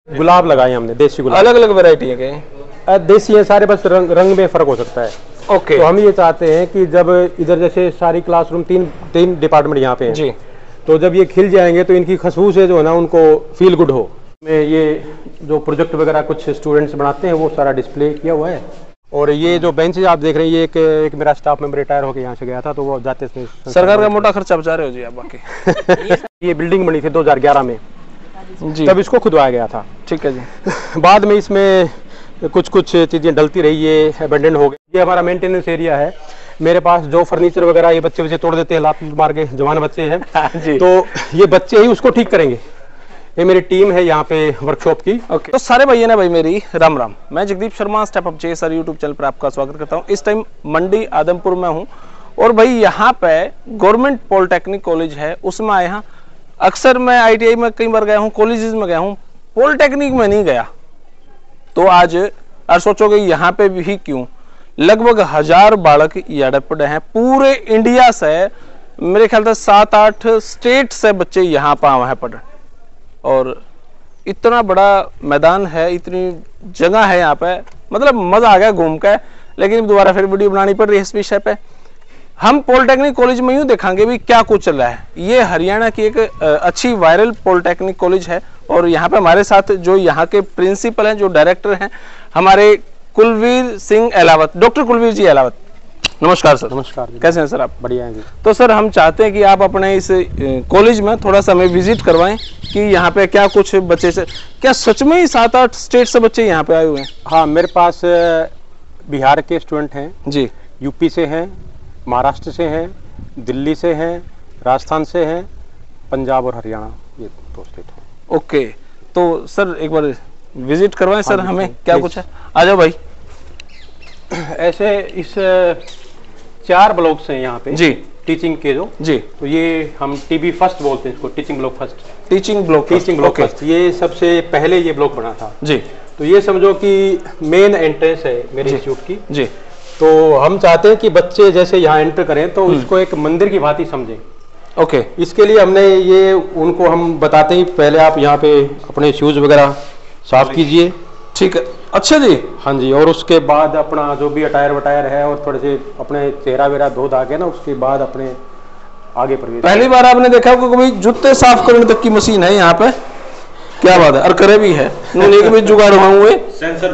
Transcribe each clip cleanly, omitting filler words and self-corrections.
गुलाब लगाए हमने, देसी गुलाब। अलग अलग वैरायटी है क्या? देसी है सारे, बस रंग में फर्क हो सकता है। ओके। तो हम ये चाहते हैं कि जब इधर जैसे सारी क्लासरूम तीन डिपार्टमेंट यहाँ पे हैं जी, तो जब ये खिल जाएंगे तो इनकी खुशबू से जो है ना उनको फील गुड हो। में ये जो प्रोजेक्ट वगैरह कुछ स्टूडेंट्स बनाते हैं वो सारा डिस्प्ले किया हुआ है। और ये जो बेंचेज आप देख रहे हैं, ये एक मेरा स्टाफ मेंबर रिटायर होकर यहाँ से गया था, तो वो जाते थे। सरकार का मोटा खर्चा बचा रहे हो जी आप बाकी। ये बिल्डिंग बनी थी 2011 में जी, तब इसको खुदवाया गया था। ठीक है जी। बाद में इसमें कुछ चीज़ें डलती रही, ये अबेंडन हो गई। ये हमारा मेंटेनेंस एरिया है। मेरे पास जो फर्नीचर वगैरह ये बच्चे तोड़ देते हैं, लात मार के, जवान बच्चे हैं जी। तो ये बच्चे ही उसको ठीक करेंगे। ये मेरी टीम है यहाँ पे वर्कशॉप की। ओके। तो सारे भैया ना भाई मेरी राम राम, मैं Jagdeep Sharma step up JSR YouTube channel पर आपका स्वागत करता हूँ। इस टाइम मंडी आदमपुर में हूँ और भाई यहाँ पे गवर्नमेंट पॉलिटेक्निक कॉलेज है, उसमें आए हैं। अक्सर मैं आईटीआई में कई बार गया हूँ, कॉलेजेस में गया हूँ, पॉलिटेक्निक में नहीं गया। तो आज सोचोगे यहाँ पे भी क्यों, लगभग 1000 बालक यहाँ पढ़े हैं। पूरे इंडिया से मेरे ख्याल से 7-8 स्टेट से बच्चे यहाँ पर आए हैं पढ़े। और इतना बड़ा मैदान है, इतनी जगह है यहाँ पे, मतलब मजा आ गया घूम के। लेकिन दोबारा फिर वीडियो बनानी पड़ रही है इस विषय पे। हम पॉलिटेक्निक कॉलेज में यूं देखेंगे भी क्या कुछ चल रहा है। ये हरियाणा की एक अच्छी वायरल पॉलिटेक्निक कॉलेज है और यहाँ पे हमारे साथ जो यहाँ के प्रिंसिपल हैं, जो डायरेक्टर हैं, हमारे कुलवीर सिंह अहलावत, डॉक्टर कुलवीर जी अहलावत। नमस्कार सर। नमस्कार। कैसे हैं सर आप? बढ़िया हैं जी। तो सर हम चाहते हैं कि आप अपने इस कॉलेज में थोड़ा सा हमें विजिट करवाएं कि यहाँ पे क्या कुछ बच्चे से, क्या सच में ही 7-8 स्टेट से बच्चे यहाँ पे आए हुए हैं? हाँ, मेरे पास बिहार के स्टूडेंट हैं जी, यूपी से हैं, महाराष्ट्र से हैं, दिल्ली से हैं, राजस्थान से हैं, पंजाब और हरियाणा, ये 2 स्टेट हैं। ओके। तो सर एक बार विजिट करवाएं सर, हमें क्या कुछ है। आ जाओ भाई। ऐसे इस 4 ब्लॉक्स हैं यहाँ पे जी, टीचिंग के जो जी। तो ये हम टीबी फर्स्ट बोलते हैं इसको, teaching block first. Teaching block first ये सबसे पहले ये ब्लॉक बना था जी। तो ये समझो कि मेन एंट्रेंस है मेरे इंस्टीट्यूट की जी। तो हम चाहते हैं कि बच्चे जैसे यहाँ एंटर करें तो उसको एक मंदिर की भांति समझें। ओके। इसके लिए हमने ये उनको हम बताते हैं पहले आप यहाँ पे अपने शूज वगैरह साफ कीजिए। ठीक है, अच्छा जी। हाँ जी। और उसके बाद अपना जो भी अटायर वटायर है और थोड़े से अपने चेहरा वेरा धो धा के ना, उसके बाद अपने आगे प्रवेश। पहली बार आपने देखा होगा कभी जूते साफ करने तक की मशीन है यहाँ पे, क्या बात है। और करे भी है, नहीं कभी जुगाड़ हुए। सेंसर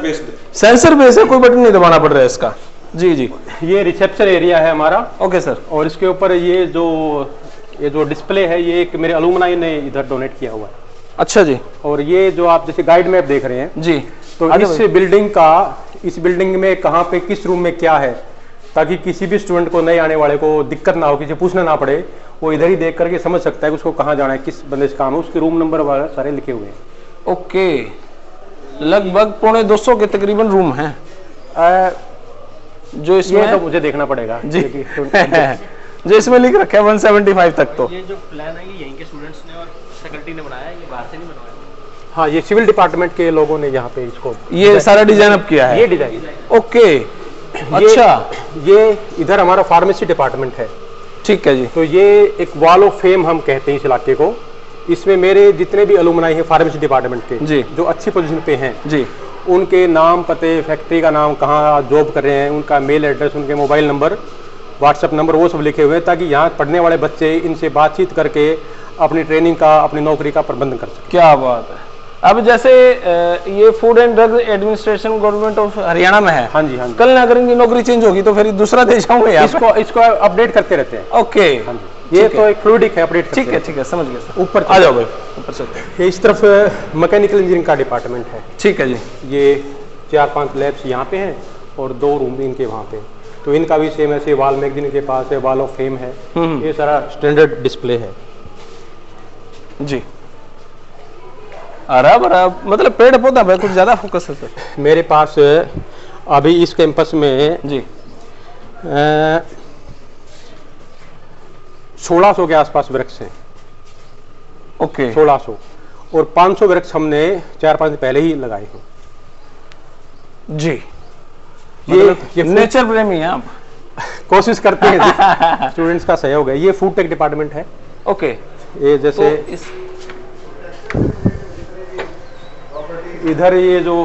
बेस्ड है, कोई बटन नहीं दबाना पड़ रहा है इसका। जी जी। ये रिसेप्शन एरिया है हमारा। Okay sir. और इसके ऊपर ये जो डिस्प्ले है, ये एक मेरे अलुमनाई ने इधर डोनेट किया हुआ है। अच्छा जी। और ये जो आप जैसे गाइड मैप देख रहे हैं जी, तो इस बिल्डिंग में कहाँ पे किस रूम में क्या है, ताकि किसी भी स्टूडेंट को नए आने वाले को दिक्कत ना हो, किसी पूछना ना पड़े, वो इधर ही देख करके समझ सकता है कि उसको कहाँ जाना है, किस बंदे से काम है, उसके रूम नंबर वगैरह सारे लिखे हुए हैं। ओके। लगभग 250 के तकरीबन रूम हैं जो इसमें तो मुझे देखना पड़ेगा जी। जो इसमें लिख रखा है 175 तक। तो ये जो प्लान है ये यहीं के स्टूडेंट्स ने और फैकल्टी ने बनाया है, ये बाहर से नहीं बनवाया। हाँ, ये सिविल डिपार्टमेंट के लोगों ने यहाँ पे इसको ये सारा डिजाइन अप किया है। ये डिजाइन। ओके। अच्छा। ये इधर हमारा फार्मेसी डिपार्टमेंट है। ठीक है जी। तो ये एक वॉल ऑफ फेम हम कहते हैं इस इलाके को। इसमें मेरे जितने भी अलुमनाई हैं फार्मेसी डिपार्टमेंट के जी, जो अच्छी पोजीशन पे हैं जी, उनके नाम, पते, फैक्ट्री का नाम, कहाँ जॉब कर रहे हैं, उनका मेल एड्रेस, उनके मोबाइल नंबर, व्हाट्सएप नंबर, वो सब लिखे हुए हैं ताकि यहाँ पढ़ने वाले बच्चे इनसे बातचीत करके अपनी ट्रेनिंग का, अपनी नौकरी का प्रबंधन कर सकें। क्या बात है। अब जैसे ये food and drug administration government of Haryana में है। हाँ जी, हाँ जी। कल अगर इनकी नौकरी चेंज होगी तो फिर दूसरा दे जाऊंगे इसको अपडेट करते रहते हैं। ओके। हाँ जी। ये तो एक फ्लूइडिक है, अपडेट। ठीक है, ठीक है, समझ गया सर। ऊपर आ जाओ भाई, ऊपर चलते हैं। ये इस तरफ मैकेनिकल इंजीनियरिंग का डिपार्टमेंट है। ठीक है जी। ये 4-5 लैब्स यहाँ पे हैं और 2 रूम इनके वहाँ पे। तो इनका भी सेम ऐसे वाल मैगजीन के पास है, वॉल ऑफ फेम है। ये सारा स्टैंडर्ड डिस्प्ले है जी। बराबर, मतलब पेड़ पौधा पे कुछ ज्यादा फोकस है सर। मेरे पास अभी इस कैंपस में जी 1600 के आसपास वृक्ष हैं। ओके। 1600 और 500 वृक्ष हमने 4-5 दिन पहले ही लगाए हैं जी। ये नेचर प्रेमी हैं आप। कोशिश करते हैं स्टूडेंट्स का सहयोग है। ये फूड टेक डिपार्टमेंट है। ओके। ये जैसे तो इधर ये जो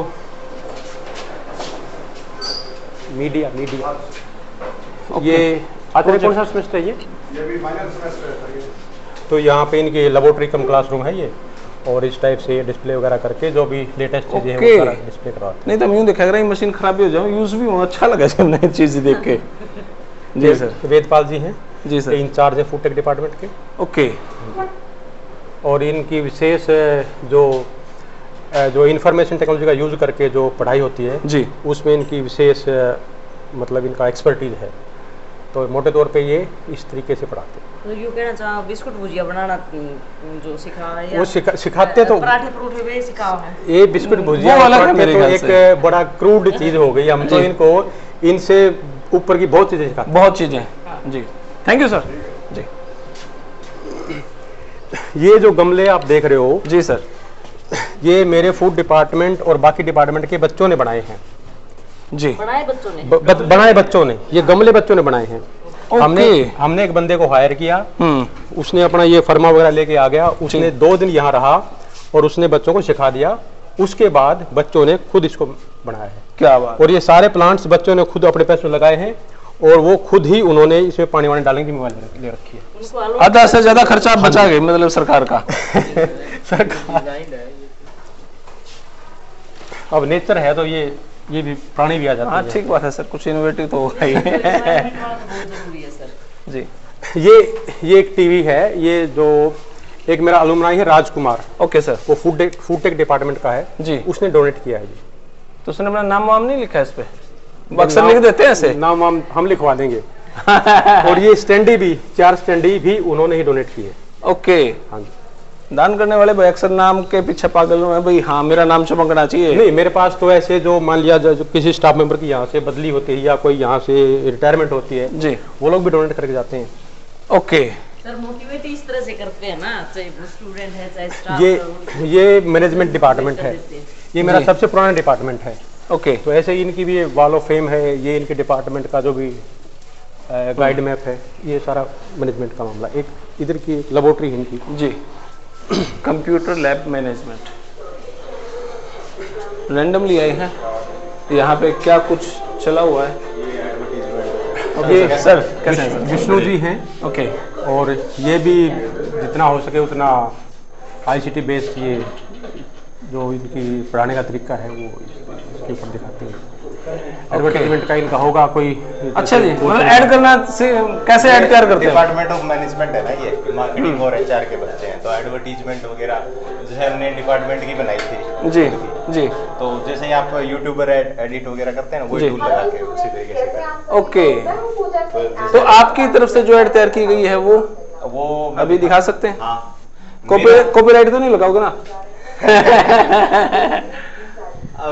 मीडिया ये आते कौन सा सेमेस्टर है ये भी फाइनल सेमेस्टर है। तो यहाँ पे इनकी लेबोरेटरी कम क्लासरूम है ये, और इस टाइप से डिस्प्ले वगैरह करके जो भी लेटेस्ट चीजें हैं वो सारा डिस्प्ले करवाते हैं। नहीं तो मैं यूँ देखा रहा मशीन खराब भी हो जाए, यूज भी हो, अच्छा लगा जब नई चीज देख के। जी सर। वेदपाल जी हैं जी सर, इंचार्ज है फूड टेक डिपार्टमेंट के। ओके। और इनकी विशेष जो इंफॉर्मेशन टेक्नोलॉजी का यूज करके जो पढ़ाई होती है जी, उसमें इनकी विशेष मतलब इनका एक्सपर्टीज है। तो मोटे तौर पे ये इस तरीके से पढ़ाते हैं। तो यूँ कहना चाहो बिस्कुट भुजिया बनाना जो सिखा है वो सिखाते तो पराठे परोठे में सिखाओ है। ये बिस्कुट भुजिया वो अलग है पराठे मेरे तो ख्याल एक से। बड़ा क्रूड चीज हो गई। हम तो इनको इनसे ऊपर की बहुत चीजें सिखाते बहुत चीजें। जी, थैंक यू सर। जी हैं। ये जो गमले आप देख रहे हो जी सर, ये मेरे फूड डिपार्टमेंट और बाकी डिपार्टमेंट के बच्चों ने बनाए हैं। जी, बनाए बच्चों ने। बनाए बच्चों ने, ये गमले बच्चों ने बनाए हैं। ओके। हमने एक बंदे को हायर किया, उसने अपना ये फर्मा वगैरह लेके आ गया, उसने 2 दिन यहाँ रहा और उसने बच्चों को सिखा दिया। उसके बाद बच्चों ने खुद इसको बनाया है। क्या बात। और ये सारे प्लांट्स बच्चों ने खुद अपने पैसों लगाए हैं, और वो खुद ही उन्होंने इसमें पानी वानी डालने की जिम्मेवारी ले रखी है। उनको आलू आधा से ज्यादा खर्चा आप बचा गए मतलब सरकार का। अब नेचर है तो ये भी प्राणी भी आ जाते हाँ हैं। ठीक बात है सर, कुछ इनोवेटिव तो होगा ही। बहुत जरूरी है सर। जी, ये एक टीवी है, ये जो एक मेरा अलुमनाई है राजकुमार, ओके सर। वो फूड टेक डिपार्टमेंट का है जी, उसने डोनेट किया है जी। तो उसने अपना नाम वाम नहीं लिखा है इस पे? अक्सर लिख देते हैं ऐसे। नाम हम लिखवा देंगे। और ये स्टैंडी भी 4 स्टैंडी भी उन्होंने ही डोनेट किए। ओके। हाँ जी। दान करने वाले भाई अक्सर नाम के पीछे पागल हैं भाई, हाँ मेरा नाम चमकना चाहिए। नहीं, मेरे पास तो ऐसे जो मान लिया जो किसी स्टाफ मेंबर की यहाँ से बदली होती है या कोई यहाँ से रिटायरमेंट होती है जी, वो लोग भी डोनेट करके जाते हैं। ओके। सर मोटिवेट इस तरह से करते हैं ना, चाहे वो स्टूडेंट है चाहे स्टाफ। ये मैनेजमेंट डिपार्टमेंट है, ये मेरा जी। सबसे पुराना डिपार्टमेंट है। ओके, तो ऐसे ही इनकी भी वॉल ऑफ फेम है। ये इनके डिपार्टमेंट का जो भी गाइड मैप है, ये सारा मैनेजमेंट का मामला। एक इधर की लेबोरेटरी है इनकी जी, कंप्यूटर लैब मैनेजमेंट रैंडमली आई है। यहाँ पे क्या कुछ चला हुआ है? ये सर कैसे हैं सर? विष्णु जी हैं, ओके, और ये भी जितना हो सके उतना ICT बेस्ड ये जो इनकी पढ़ाने का तरीका है वो इसके ऊपर दिखाते हैं। एडवर्टाइजमेंट का इनका होगा कोई। अच्छा जी, मतलब ऐड करना कैसे ऐड तैयार करते हैं? डिपार्टमेंट ऑफ मैनेजमेंट है ना, ये मार्केटिंग और HR के बच्चे हैं, तो एडवर्टीजमेंट वगैरह जैसे हमने डिपार्टमेंट की बनाई थी जी जी, तो जैसे ही आप यूट्यूबर एडिट वगैरह करते हैं ना, वही जी। टूल लगा के उसी तरीके से करें। ओके। तो तो आपकी तरफ से जो ऐड तैयार की गई है वो वो अभी दिखा सकते हैं? हाँ, कॉपीराइट तो नहीं लगाओगे ना?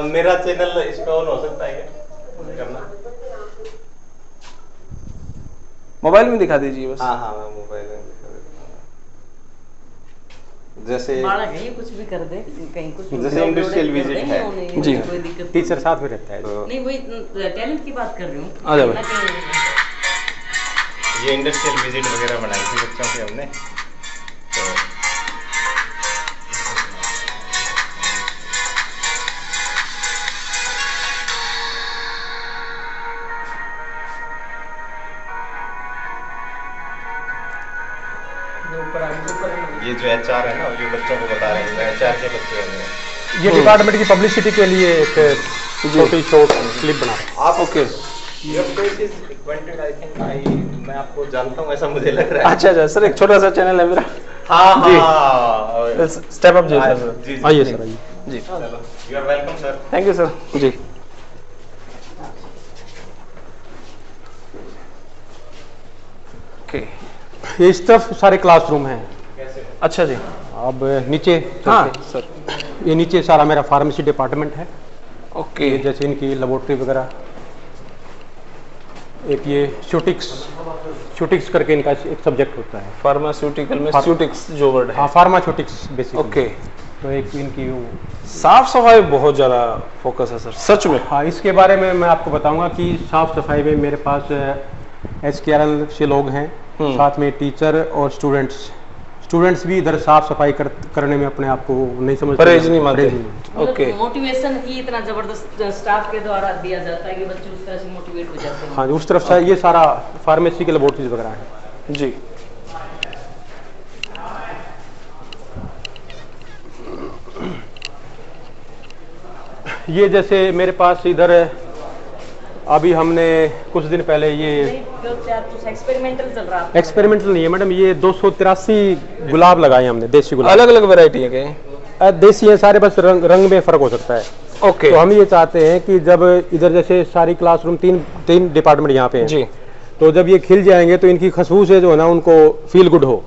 मेरा चैनल इस पे ऑन हो सकता है क्या करना? मोबाइल में दिखा दीजिए बस। हाँ हाँ, मैं मोबाइल में दिखा देता हूँ। जैसे बालक है ये, कुछ भी कर दे कहीं कुछ जैसे इंडस्ट्रियल विजिट है। जी। कोई दिक्कत टीचर साथ में रहता है। तो नहीं, वही टैलेंट की बात कर रही हूँ। आ जाओ भाई। ना कि- ये इंडस्ट्रियल विजिट वगैरह बनाई थी बच्चों की हमने, तो ये जो HR है ना, ये बच्चों को बता रहे हैं, HR के बच्चे हैं। ये डिपार्टमेंट की पब्लिसिटी के लिए एक छोटी शॉर्ट क्लिप बना रहे हैं। आप okay, Your face is acquainted, I think मैं आपको जानता हूँ ऐसा मुझे लग रहा है। अच्छा अच्छा सर, एक छोटा सा चैनल है मेरा, हाँ जी। हाँ, स्टेप अप जी सर। जी जी, आइए सर, आइए। जी, चलो, you are welcome sir. Thank you sir. जी, ओके, ये इस तरफ सारे क्लासरूम हैं। अच्छा जी, अब नीचे हाँ चलते सर, हैं। ये नीचे सारा मेरा फार्मेसी डिपार्टमेंट है। ओके, ये जैसे इनकी लेबोरेटरी वगैरह, एक ये शूटिक्स करके इनका एक सब्जेक्ट होता है। फार्मास्यूटिकल में स्यूटिक्स जो वर्ड है। हाँ, फार्मास्यूटिक्स बेसिकली। ओके, तो एक इनकी वो, साफ सफाई बहुत ज्यादा फोकस है सर, सच में। हाँ, इसके बारे में मैं आपको बताऊंगा कि साफ सफाई में मेरे पास SKRL से लोग हैं, साथ में टीचर और स्टूडेंट्स स्टूडेंट्स भी इधर साफ सफाई करने में अपने आप को नहीं समझते, परहेज नहीं मानते। परहेज नहीं मानते। ओके मोटिवेशन ही इतना जबरदस्त स्टाफ के द्वारा दिया जाता है कि बच्चे उस तरह से मोटिवेट हो जाते हैं। हाँ जी, उस तरफ से ये सारा फार्मेसी के लेबोरेटरीज वगैरह है जी। ये जैसे मेरे पास इधर अभी हमने कुछ दिन पहले ये एक्सपेरिमेंटल चल रहा है। एक्सपेरिमेंटल नहीं है मैडम, ये 283 गुलाब लगाए हमने, देसी गुलाब। अलग अलग वैरायटी है क्या? देसी है सारे, बस रंग में फर्क हो सकता है। ओके तो हम ये चाहते हैं कि जब इधर जैसे सारी क्लासरूम तीन डिपार्टमेंट यहाँ पे हैं जी, तो जब ये खिल जाएंगे तो इनकी खुशबू से जो है ना उनको फील गुड हो,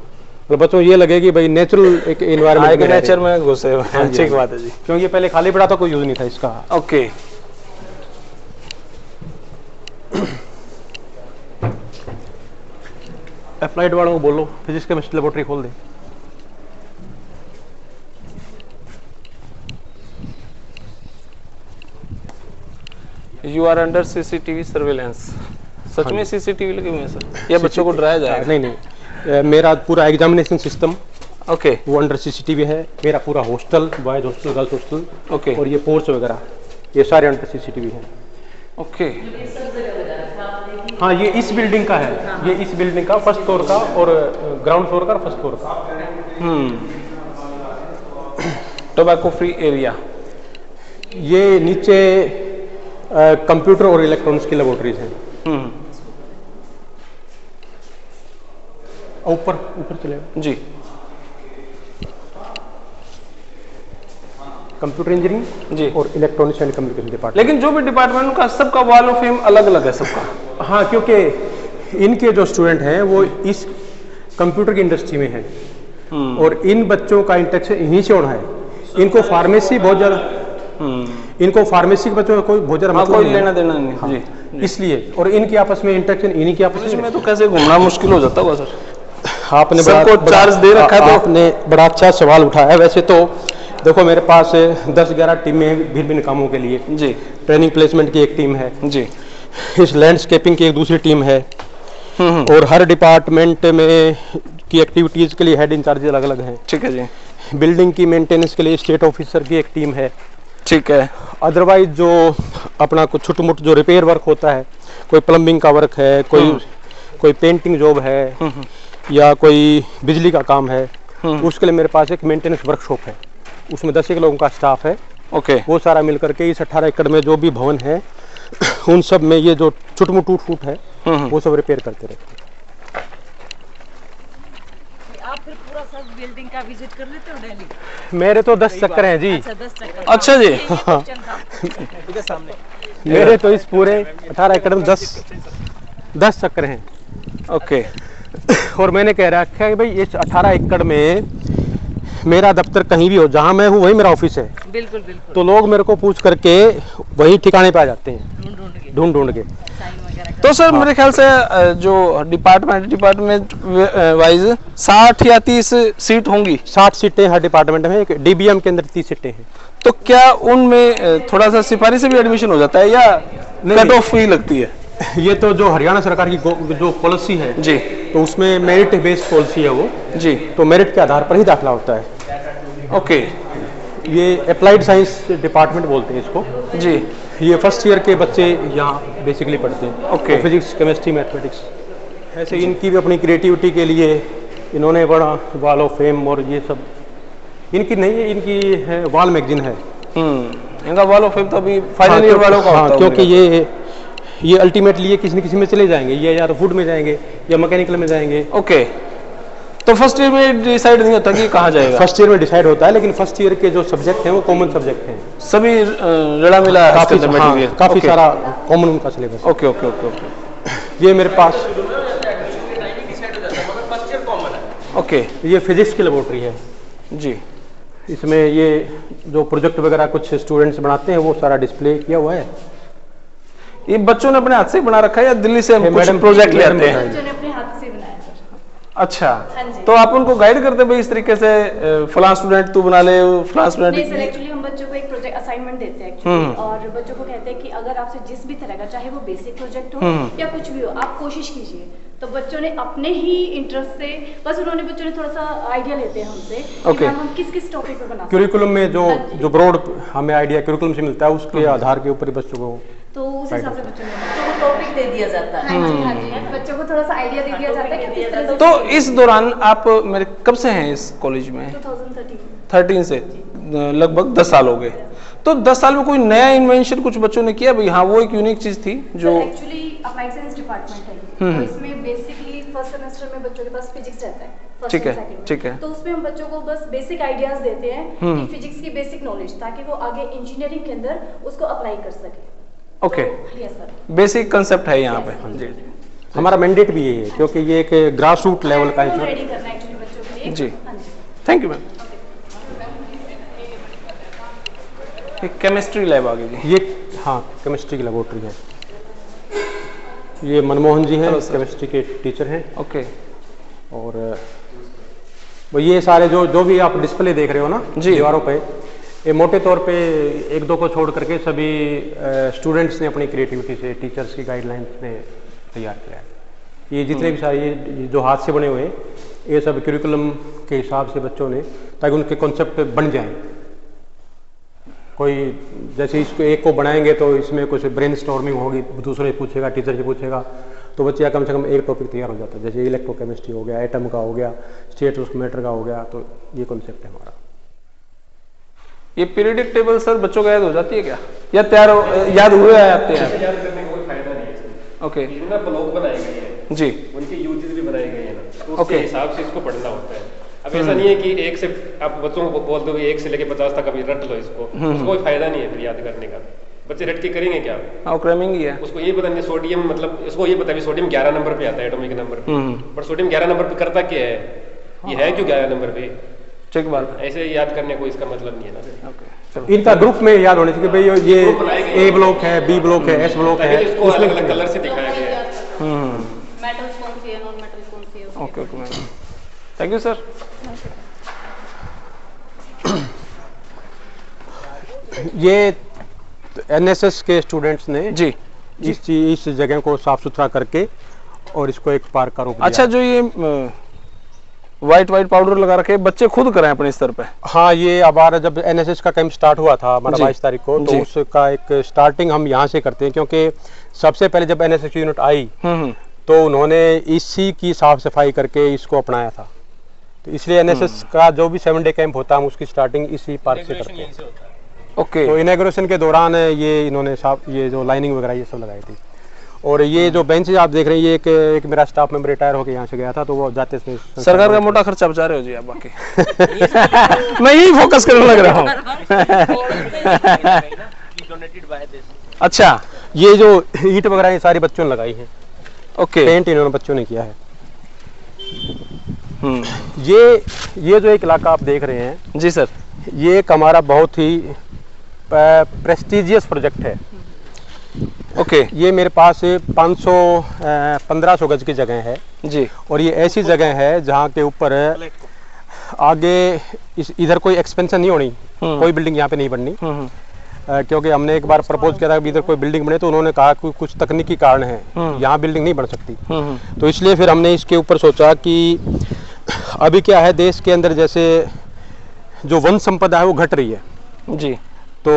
तो बच्चों ये लगे कि भाई नेचुरल एक एनवायरनमेंट में नेचर में घुसे हुए हैं। ठीक बात है जी। क्योंकि पहले खाली पड़ा था, कोई यूज नहीं था इसका। ओके अप्लाइड वालों को बोलो फिजिक्स केमिस्ट्री लेबोरेटरी खोल दे। You are under CCTV surveillance. सच में सीसीटीवी लगे हुए हैं सर, या बच्चों को डराया जाएगा? नहीं नहीं, मेरा पूरा एग्जामिनेशन सिस्टम ओके वो अंडर सीसीटीवी है। मेरा पूरा hostel, boys hostel, girls hostel, okay और ये पोर्ट्स वगैरह ये सारे अंडर सीसीटीवी हैं। ओके। हाँ, ये इस बिल्डिंग का है, ये इस बिल्डिंग का फर्स्ट फ्लोर का और ग्राउंड फ्लोर का और फर्स्ट फ्लोर का। Tobacco free area. ये नीचे कंप्यूटर और इलेक्ट्रॉनिक्स की लेबोरेटरीज हैं। ऊपर ऊपर चले जी। कंप्यूटर इंजीनियरिंग जी और इलेक्ट्रॉनिक्स एंड कम्युनिकेशन डिपार्टमेंट। लेकिन जो भी डिपार्टमेंट का सबका वॉल ऑफ फेम अलग अलग है सबका। हाँ, क्योंकि इनके जो स्टूडेंट हैं वो इस कंप्यूटर की इंडस्ट्री में हैं और इन बच्चों का इंटरेक्शन इन्हीं से होना है। इनको फार्मेसी बहुत ज़्यादा, इनको फार्मेसी के बच्चों को कोई बहुत ज़्यादा मतलब कोई नहीं है। लेना देना नहीं। हाँ, जी। इसलिए और इनकी आपस में इंटरेक्शन इन्हीं की आपस में। तो कैसे घूमना मुश्किल हो जाता होगा सर? आपने सबको चार्ज दे रखा है, तो आपने बड़ा अच्छा सवाल उठाया है। वैसे तो देखो मेरे पास 10-11 टीमें हैं भिन्न भिन्न कामों के लिए। जी। ट्रेनिंग प्लेसमेंट की एक टीम है जी। इस लैंडस्केपिंग की एक दूसरी टीम है और हर डिपार्टमेंट में की एक्टिविटीज़ के लिए हेड इंचार्ज अलग अलग हैं। ठीक है जी। बिल्डिंग की मेंटेनेंस के लिए स्टेट ऑफिसर की एक टीम है। ठीक है। अदरवाइज जो अपना कुछ छोटा मोटा जो रिपेयर वर्क होता है, कोई प्लम्बिंग का वर्क है, कोई पेंटिंग जॉब है या कोई बिजली का काम है, उसके लिए मेरे पास एक मेंटेनेंस वर्कशॉप है। उसमें 10 लोगों का स्टाफ है। ओके। वो सारा मिलकर के इस 18 एकड़ में जो भी भवन है उन सब में ये जो छोटा मोटा टूट है वो सब रिपेयर करते रहते हैं। आप फिर पूरा सब बिल्डिंग का विजिट कर लेते हो डेली? मेरे तो 10 चक्कर हैं जी। अच्छा 10 चक्कर। अच्छा जी। मेरे तो इस पूरे 18 एकड़ में 10 चक्कर हैं। ओके। और मैंने कह रखा है कि भाई इस 18 एकड़ में मेरा दफ्तर कहीं भी हो, जहां मैं हूँ वही मेरा ऑफिस है। बिल्कुल बिल्कुल। तो लोग मेरे को पूछ करके वही ठिकाने पे आ जाते हैं, ढूंढ के। तो सर मेरे ख्याल से जो डिपार्टमेंट वाइज 60 या 30 सीट होंगी। 60 सीटें हर डिपार्टमेंट में, एक डीबीएम के अंदर 30 सीटें हैं। तो क्या उनमें थोड़ा सा सिफारिश से भी एडमिशन हो जाता है या कट ऑफ ही लगती है? ये तो जो हरियाणा सरकार की जो पॉलिसी है जी, तो उसमें मेरिट बेस्ड पॉलिसी है वो जी। तो मेरिट के आधार पर ही दाखिला होता है। ओके। ये अप्लाइड साइंस डिपार्टमेंट बोलते हैं इसको जी। ये फर्स्ट ईयर के बच्चे यहाँ बेसिकली पढ़ते हैं। ओके। Physics, chemistry, mathematics. ऐसे इनकी भी अपनी क्रिएटिविटी के लिए इन्होंने बड़ा वॉल ऑफ फेम और ये सब इनकी नहीं है, इनकी है वॉल मैगजीन है। इनका वॉल ऑफ फेम तो अभी फाइनल ईयर वालों का होता है। क्योंकि ये अल्टीमेटली ये किसी न किसी में चले जाएंगे, ये या तो फूड में जाएंगे या मैकेनिकल में जाएंगे। ओके। तो फर्स्ट ईयर में डिसाइड नहीं होता कि कहाँ जाएगा? फर्स्ट ईयर में डिसाइड होता है, लेकिन फर्स्ट ईयर के जो सब्जेक्ट हैं वो कॉमन सब्जेक्ट हैं। सभी रड़ा मिला है काफी इसके अंदर मटेरियल। काफी सारा कॉमन उनका syllabus. Okay okay okay okay. ये मेरे पास ओके। ये फिजिक्स की लेबोरेटरी है जी। इसमें ये जो प्रोजेक्ट वगैरह कुछ स्टूडेंट्स बनाते हैं वो सारा डिस्प्ले किया हुआ है। ये बच्चों ने अपने हाथ से बना रखा है या दिल्ली से कुछ प्रोजेक्ट ले आते हैं? बच्चों ने अपने हाथ से बनाया सर। अच्छा। हाँ जी। तो आप उनको गाइड करते भाई इस तरीके से फलां स्टूडेंट तू बना ले, फलां स्टूडेंट? नहीं सर, एक्चुअली हम बच्चों को एक प्रोजेक्ट असाइनमेंट देते हैं एक्चुअली, और बच्चों को कहते हैं कि अगर आपसे जिस भी तरह का, चाहे वो बेसिक प्रोजेक्ट हो या कुछ भी हो, आप कोशिश कीजिए। तो बच्चों ने अपने ही इंटरेस्ट से, बस उन्होंने बच्चों ने थोड़ा सा आइडिया लेते हैं हमसे कि हम किस किस टॉपिक पे बना सकते हैं। करिकुलम में जो ब्रॉड हमें आइडिया करिकुलम से मिलता है, उसके आधार के ऊपर ही बच्चों को, तो उस हिसाब से बच्चों तो टॉपिक दे दिया जाता है। हाँ जी, बच्चों को थोड़ा सा आइडिया दे दिया जाता है कि किस तरह से। तो इस दौरान आप मेरे कब से हैं इस कॉलेज में? 2013 से लगभग 10 साल हो गए। तो 10 साल में कोई नया इन्वेंशन कुछ बच्चों ने किया भाई? हाँ, वो एक यूनिक चीज थी जो एक्चुअली अप्लाइड साइंस डिपार्टमेंट है, तो इसमें बेसिकली फर्स्ट सेमेस्टर में बच्चों के पास फिजिक्स रहता है। ठीक है, ठीक है। तो उसमें हम बच्चों को बस बेसिक आइडियाज देते हैं कि फिजिक्स की बेसिक नॉलेज, ताकि वो आगे इंजीनियरिंग के अंदर उसको अप्लाई कर सके। Okay, yes sir, basic concept है यहाँ पे। हाँ जी, हमारा मैंडेट भी ये है, क्योंकि ये एक ग्रास रूट लेवल का है। रेडी करना है एक्चुअली बच्चों के लिए। जी, thank you ma'am. Chemistry lab आ गई। ये हाँ, केमिस्ट्री की लेबोरेटरी है। ये मनमोहन जी हैं, केमिस्ट्री के टीचर हैं। ओके। और वो ये सारे जो भी आप डिस्प्ले देख रहे हो ना दीवारों पे, ये मोटे तौर पे एक दो को छोड़ करके सभी स्टूडेंट्स ने अपनी क्रिएटिविटी से, टीचर्स की गाइडलाइंस में तैयार किया है। ये जितने भी सारे ये जो हाथ से बने हुए हैं, ये सब करिकुलम के हिसाब से बच्चों ने, ताकि उनके कॉन्सेप्ट बन जाएं। कोई जैसे इसको एक को बनाएंगे तो इसमें कुछ ब्रेनस्टॉर्मिंग होगी, दूसरे से पूछेगा, टीचर से पूछेगा, तो बच्चे कम से कम एक टॉपिक तैयार हो जाता है। जैसे इलेक्ट्रोकेमिस्ट्री हो गया, एटम का हो गया, स्टेट ऑफ मैटर का हो गया, तो ये कॉन्सेप्ट है हमारा। ये पीरियडिक टेबल सर बच्चों का याद हो जाती है क्या, या याद हुए आते हैं? याद करने का कोई फायदा नहीं है इसमें। ओके, इसमें ब्लॉक बनाए गए हैं जी, उनके यूजेस भी बनाए गए हैं ना, तो उसके ओके। हिसाब से इसको पढ़ना होता है। अब ऐसा नहीं है कि एक से आप बच्चों को बोल दो 1 से लेके 50 तक अभी रट लो इसको, उसको कोई फायदा नहीं है फिर याद करने का। बच्चे रट के करेंगे क्या? हाँ, क्रैमिंग ही है। उसको ये पता नहीं सोडियम, मतलब इसको ये पता है सोडियम 11 नंबर पे आता है, एटॉमिक नंबर पे, बट सोडियम 11 नंबर पे करता क्या है, ये है क्यों 11 नंबर पे? ठीक बात। ऐसे याद करने को इसका मतलब नहीं है ना। ओके, इनका ग्रुप में याद होने चाहिए भाई, ये ए ब्लॉक है, बी ब्लॉक है, एस ब्लॉक है, इसको अलग अलग कलर से दिखाया गया है। मेटल्स कौन सी है, नॉन मेटल्स कौन सी है। Okay okay ma'am, thank you sir. ये एनएसएस के स्टूडेंट्स ने जी इस जगह को साफ सुथरा करके और इसको एक पार्क का रूप दिया। अच्छा, जो ये व्हाइट पाउडर लगा रखे बच्चे खुद करें अपने स्तर पे? हाँ, ये हमारा जब एनएसएस का कैंप स्टार्ट हुआ था हमारा 22 तारीख को, तो उसका एक स्टार्टिंग हम यहाँ से करते हैं, क्योंकि सबसे पहले जब एनएसएस यूनिट आई तो उन्होंने इसी की साफ सफाई करके इसको अपनाया था। तो इसलिए एनएसएस का जो भी 7 डे कैंप होता है हम उसकी स्टार्टिंग इसी पार्क से करते हैं। ओके। तो इनॉग्रेशन के दौरान ये इन्होंने ये जो लाइनिंग वगैरह ये सब लगाई थी। और ये जो बेंचेज आप देख रहे हैं, ये एक मेरा स्टाफ मेंबर रिटायर होकर यहाँ से गया था, तो वो जाते थे। सरकार का मोटा खर्चा बचा रहे हो जी आप बाकी। मैं यही फोकस करने लग रहा हूँ। अच्छा, ये जो ईंट वगैरह ये सारी बच्चों ने लगाई है। ओके, पेंट इन्होंने बच्चों ने किया है। ये जो एक इलाका आप देख रहे हैं जी सर, ये एक हमारा बहुत ही प्रेस्टिजियस प्रोजेक्ट है। ओके। ये मेरे पास 1500 गज की जगह है जी, और ये ऐसी जगह है जहाँ के ऊपर आगे इधर कोई एक्सपेंशन नहीं होनी, कोई बिल्डिंग यहाँ पे नहीं बननी। क्योंकि हमने एक बार प्रपोज किया था कि इधर कोई बिल्डिंग बने, तो उन्होंने कहा कि कुछ तकनीकी कारण है, यहाँ बिल्डिंग नहीं बन सकती। तो इसलिए फिर हमने इसके ऊपर सोचा कि अभी क्या है, देश के अंदर जैसे जो वन संपदा है वो घट रही है जी, तो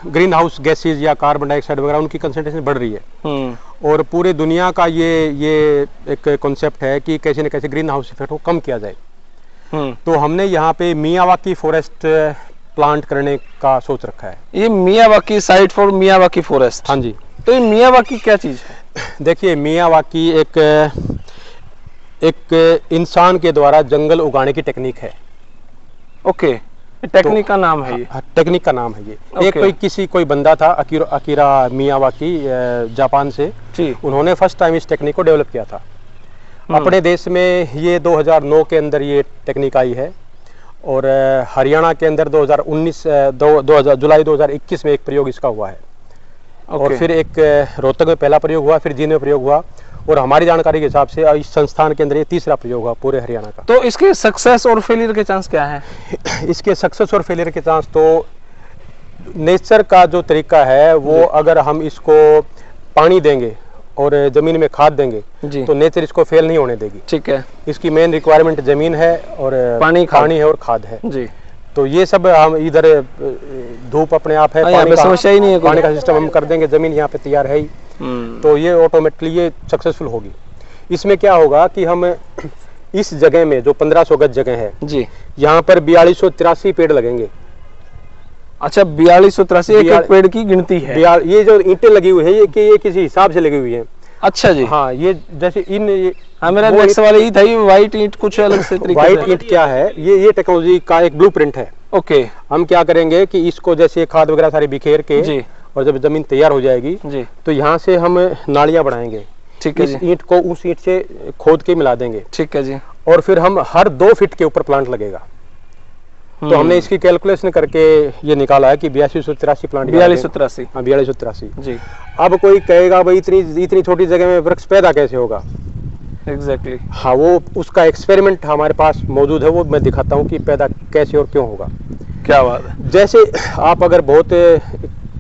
ग्रीन हाउस गैसेज या कार्बन डाइऑक्साइड वगैरह उनकी कंसंट्रेशन बढ़ रही है। और पूरे दुनिया का ये एक कॉन्सेप्ट है कि कैसे न कैसे ग्रीन हाउस इफेक्ट को कम किया जाए। तो हमने यहाँ पे मियावाकी फॉरेस्ट प्लांट करने का सोच रखा है। ये Miyawaki site for Miyawaki forest? हाँ जी। तो ये मियावाकी क्या चीज है? देखिए, मियावाकी एक इंसान के द्वारा जंगल उगाने की टेक्निक है। ओके, टेक्निक का नाम है ये? टेक्निक का नाम है ये। कोई बंदा था अकीरा मियावाकी, जापान से जी। उन्होंने फर्स्ट टाइम इस टेक्निक को डेवलप किया था। अपने देश में ये 2009 के अंदर ये टेक्निक आई है, और हरियाणा के अंदर जुलाई 2021 में एक प्रयोग इसका हुआ है। और फिर एक रोहतक में पहला प्रयोग हुआ, फिर जींद में प्रयोग हुआ, और हमारी जानकारी के हिसाब से इस संस्थान के अंदर ये तीसरा प्रयोग हुआ पूरे हरियाणा का। तो इसके सक्सेस और फेलियर के चांस क्या है? इसके सक्सेस और फेलियर के चांस तो नेचर का जो तरीका है वो अगर हम इसको पानी देंगे और जमीन में खाद देंगे जी। तो नेचर इसको फेल नहीं होने देगी। ठीक है। इसकी मेन रिक्वायरमेंट जमीन है और पानी है और खाद है जी। तो ये सब हम इधर धूप अपने आप है, पानी का समस्या ही नहीं है, पानी का सिस्टम हम कर देंगे, जमीन यहाँ पे तैयार है ही, तो ये ऑटोमेटिकली ये सक्सेसफुल होगी। इसमें क्या होगा कि हम इस जगह में जो 1500 गज जगह है जी, यहाँ पर 4283 पेड़ लगेंगे। अच्छा 4283 एक पेड़ की गिनती है। ये जो ईंटें लगी हुई है ये किसी हिसाब से लगी हुई है। अच्छा जी। हाँ ये जैसे हाँ मेरा नेक्स्ट सवाल यही था, व्हाइट ईंट कुछ अलग से तरीके से। व्हाइट ईंट क्या है, ये टेक्नोलॉजी का एक ब्लूप्रिंट है। ओके। हम क्या करेंगे कि इसको जैसे खाद वगैरह सारी बिखेर के जी, और जब जमीन तैयार हो जाएगी जी, तो यहाँ से हम नालियां बनाएंगे। ठीक है। इस ईंट को उस ईंट से खोद के मिला देंगे। ठीक है जी। और फिर हम हर 2 फीट के ऊपर प्लांट लगेगा। तो हमने इसकी कैलकुलेशन करके ये निकाला है कि 4283 प्लांट। 4283। हाँ 4283 जी। अब कोई कहेगा भाई इतनी छोटी जगह में वृक्ष पैदा कैसे होगा? एग्जैक्टली। हाँ वो उसका एक्सपेरिमेंट हमारे पास मौजूद है, वो मैं दिखाता हूँ कि पैदा कैसे और क्यों होगा। क्या बात है। जैसे आप अगर बहुत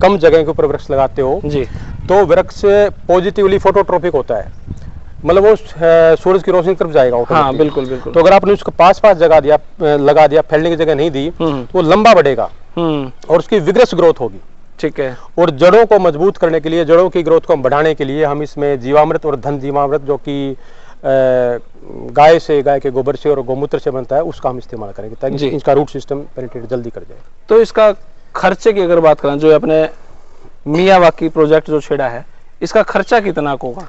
कम जगह के ऊपर वृक्ष लगाते हो जी, तो वृक्ष पॉजिटिवली फोटोट्रोपिक होता है, मतलब वो सूरज की रोशनी की तरफ जाएगा। हाँ बिल्कुल बिल्कुल। तो अगर आपने उसको पास लगा दिया, फैलने की जगह नहीं दी, तो वो लंबा बढ़ेगा और उसकी विग्रस ग्रोथ होगी। ठीक है। और जड़ों को मजबूत करने के लिए, जड़ों की ग्रोथ को बढ़ाने के लिए हम इसमें जीवामृत और धन जीवामृत जो कि गाय के गोबर से और गौमूत्र से बनता है, उसका हम इस्तेमाल करेंगे ताकि इसका रूट सिस्टम पेनिट्रेट जल्दी कर जाए। तो इसका खर्चे की अगर बात करें, जो अपने मियावाकी प्रोजेक्ट जो छेड़ा है, इसका खर्चा कितना होगा?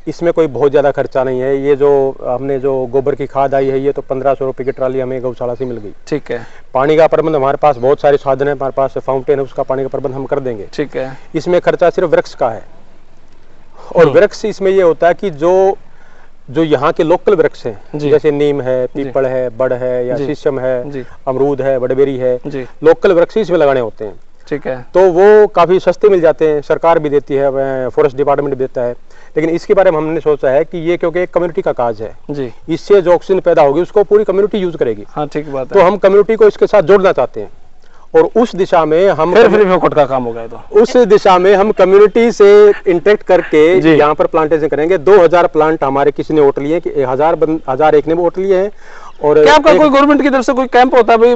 इसमें कोई बहुत ज़्यादा खर्चा नहीं है। ये जो हमने जो गोबर की खाद आई है, ये तो 1500 रुपये की ट्राली हमें गौशाला से मिल गई। ठीक है। पानी का प्रबंध हमारे पास बहुत सारे साधन है, हमारे पास फाउंटेन है, उसका पानी का प्रबंध हम कर देंगे। ठीक है। इसमें खर्चा सिर्फ वृक्ष का है। और वृक्ष इसमें ये होता है कि जो यहाँ के लोकल वृक्ष हैं, जैसे नीम है, पीपल है, बड़ है या शीशम है, अमरूद है, बड़बेरी है, लोकल वृक्ष इसमें लगाने होते हैं। ठीक है। तो वो काफी सस्ते मिल जाते हैं, सरकार भी देती है, फॉरेस्ट डिपार्टमेंट भी देता है। लेकिन इसके बारे में हमने सोचा है कि ये क्योंकि एक कम्युनिटी का काज है जी, इससे जो ऑक्सीजन पैदा होगी उसको पूरी कम्युनिटी यूज करेगी। हाँ ठीक बात है। तो हम कम्युनिटी को इसके साथ जोड़ना चाहते हैं और उस दिशा में हम फोकट का काम होगा। तो उस दिशा में हम कम्युनिटी से इंटरेक्ट करके यहाँ पर प्लांटेशन करेंगे। 2000 प्लांट हमारे किसी ने वोट लिए, 1000 एक ने वोट लिए हैं। और क्या आपका कोई गवर्नमेंट की तरफ से कोई कैंप होता है भाई,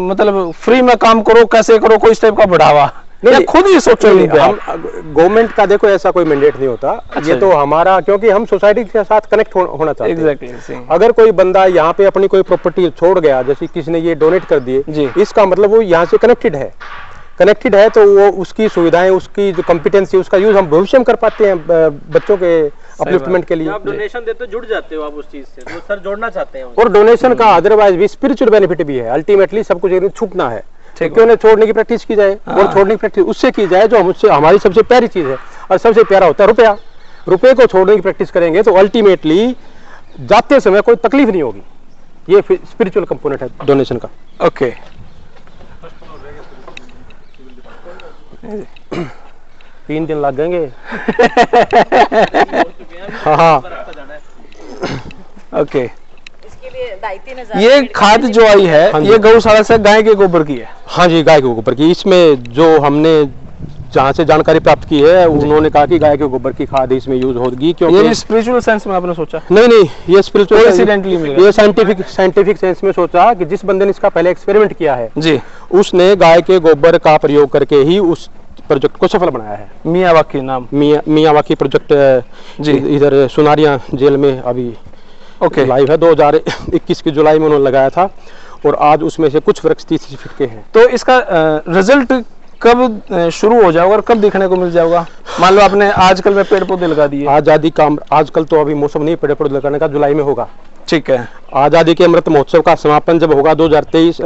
मतलब फ्री में काम करो, कैसे करो, कोई इस टाइप का बढ़ावा? नहीं, खुद ही सोचो। गवर्नमेंट का देखो ऐसा कोई मैंडेट नहीं होता। अच्छा, ये तो हमारा, क्योंकि हम सोसाइटी के साथ कनेक्ट होना चाहते हैं। Exactly, अगर कोई बंदा यहाँ पे अपनी कोई प्रॉपर्टी छोड़ गया, जैसे किसी ने ये डोनेट कर दिए, इसका मतलब वो यहाँ से कनेक्टेड है, तो वो उसकी सुविधाएं, उसकी जो कॉम्पिटेंसी, उसका यूज हम भविष्य में कर पाते हैं बच्चों के अपलिफ्टमेंट के लिए। आप डोनेशन देते हो, जुड़ जाते हो आप उस चीज से, तो सर जोड़ना चाहते हैं। और डोनेशन का अदरवाइज भी स्पिरिचुअल बेनिफिट भी है। अल्टीमेटली सब कुछ छूटना है, क्यों ना छोड़ने की प्रैक्टिस की जाए। और छोड़ने की प्रैक्टिस उससे की जाए जो मुझसे हमारी सबसे प्यारी चीज है, और सबसे प्यारा होता है रुपया। रुपये को छोड़ने की प्रैक्टिस करेंगे तो अल्टीमेटली जाते समय कोई तकलीफ नहीं होगी। ये स्पिरिचुअल कंपोनेंट है डोनेशन का। ओके। 3 दिन लग जाएंगे। हाँ ओके। ये खाद जो आई है, हाँ ये गौशाला से गाय के गोबर की है? हाँ जी, गाय के गोबर की। इसमें जो हमने जहाँ से जानकारी प्राप्त की है, उन्होंने कहा कि गाय के गोबर की खाद इसमें यूज होगी। क्योंकि ये स्पिरिचुअल सेंस में आपने सोचा? नहीं, ये स्पिरिचुअल, ये साइंटिफिक सेंस में सोचा कि जिस बंदे ने इसका पहले एक्सपेरिमेंट किया है जी, उसने गाय के गोबर का प्रयोग करके ही उस प्रोजेक्ट को सफल बनाया है। मियावाकी नाम, मियावाकी प्रोजेक्ट जी, इधर सुनारिया जेल में अभी लाइव है। 2021 की जुलाई में उन्होंने लगाया था और आज उसमें से कुछ वृक्ष 30 फीट के हैं। तो इसका रिजल्ट कब शुरू हो जाएगा और कब देखने को मिल जाएगा? मान लो आपने आजकल में पेड़ पौधे लगा दिए, आजादी का, आजकल तो अभी मौसम नहीं पेड़ पौधे लगाने का, जुलाई में होगा। ठीक है। आजादी के अमृत महोत्सव का समापन जब होगा 2024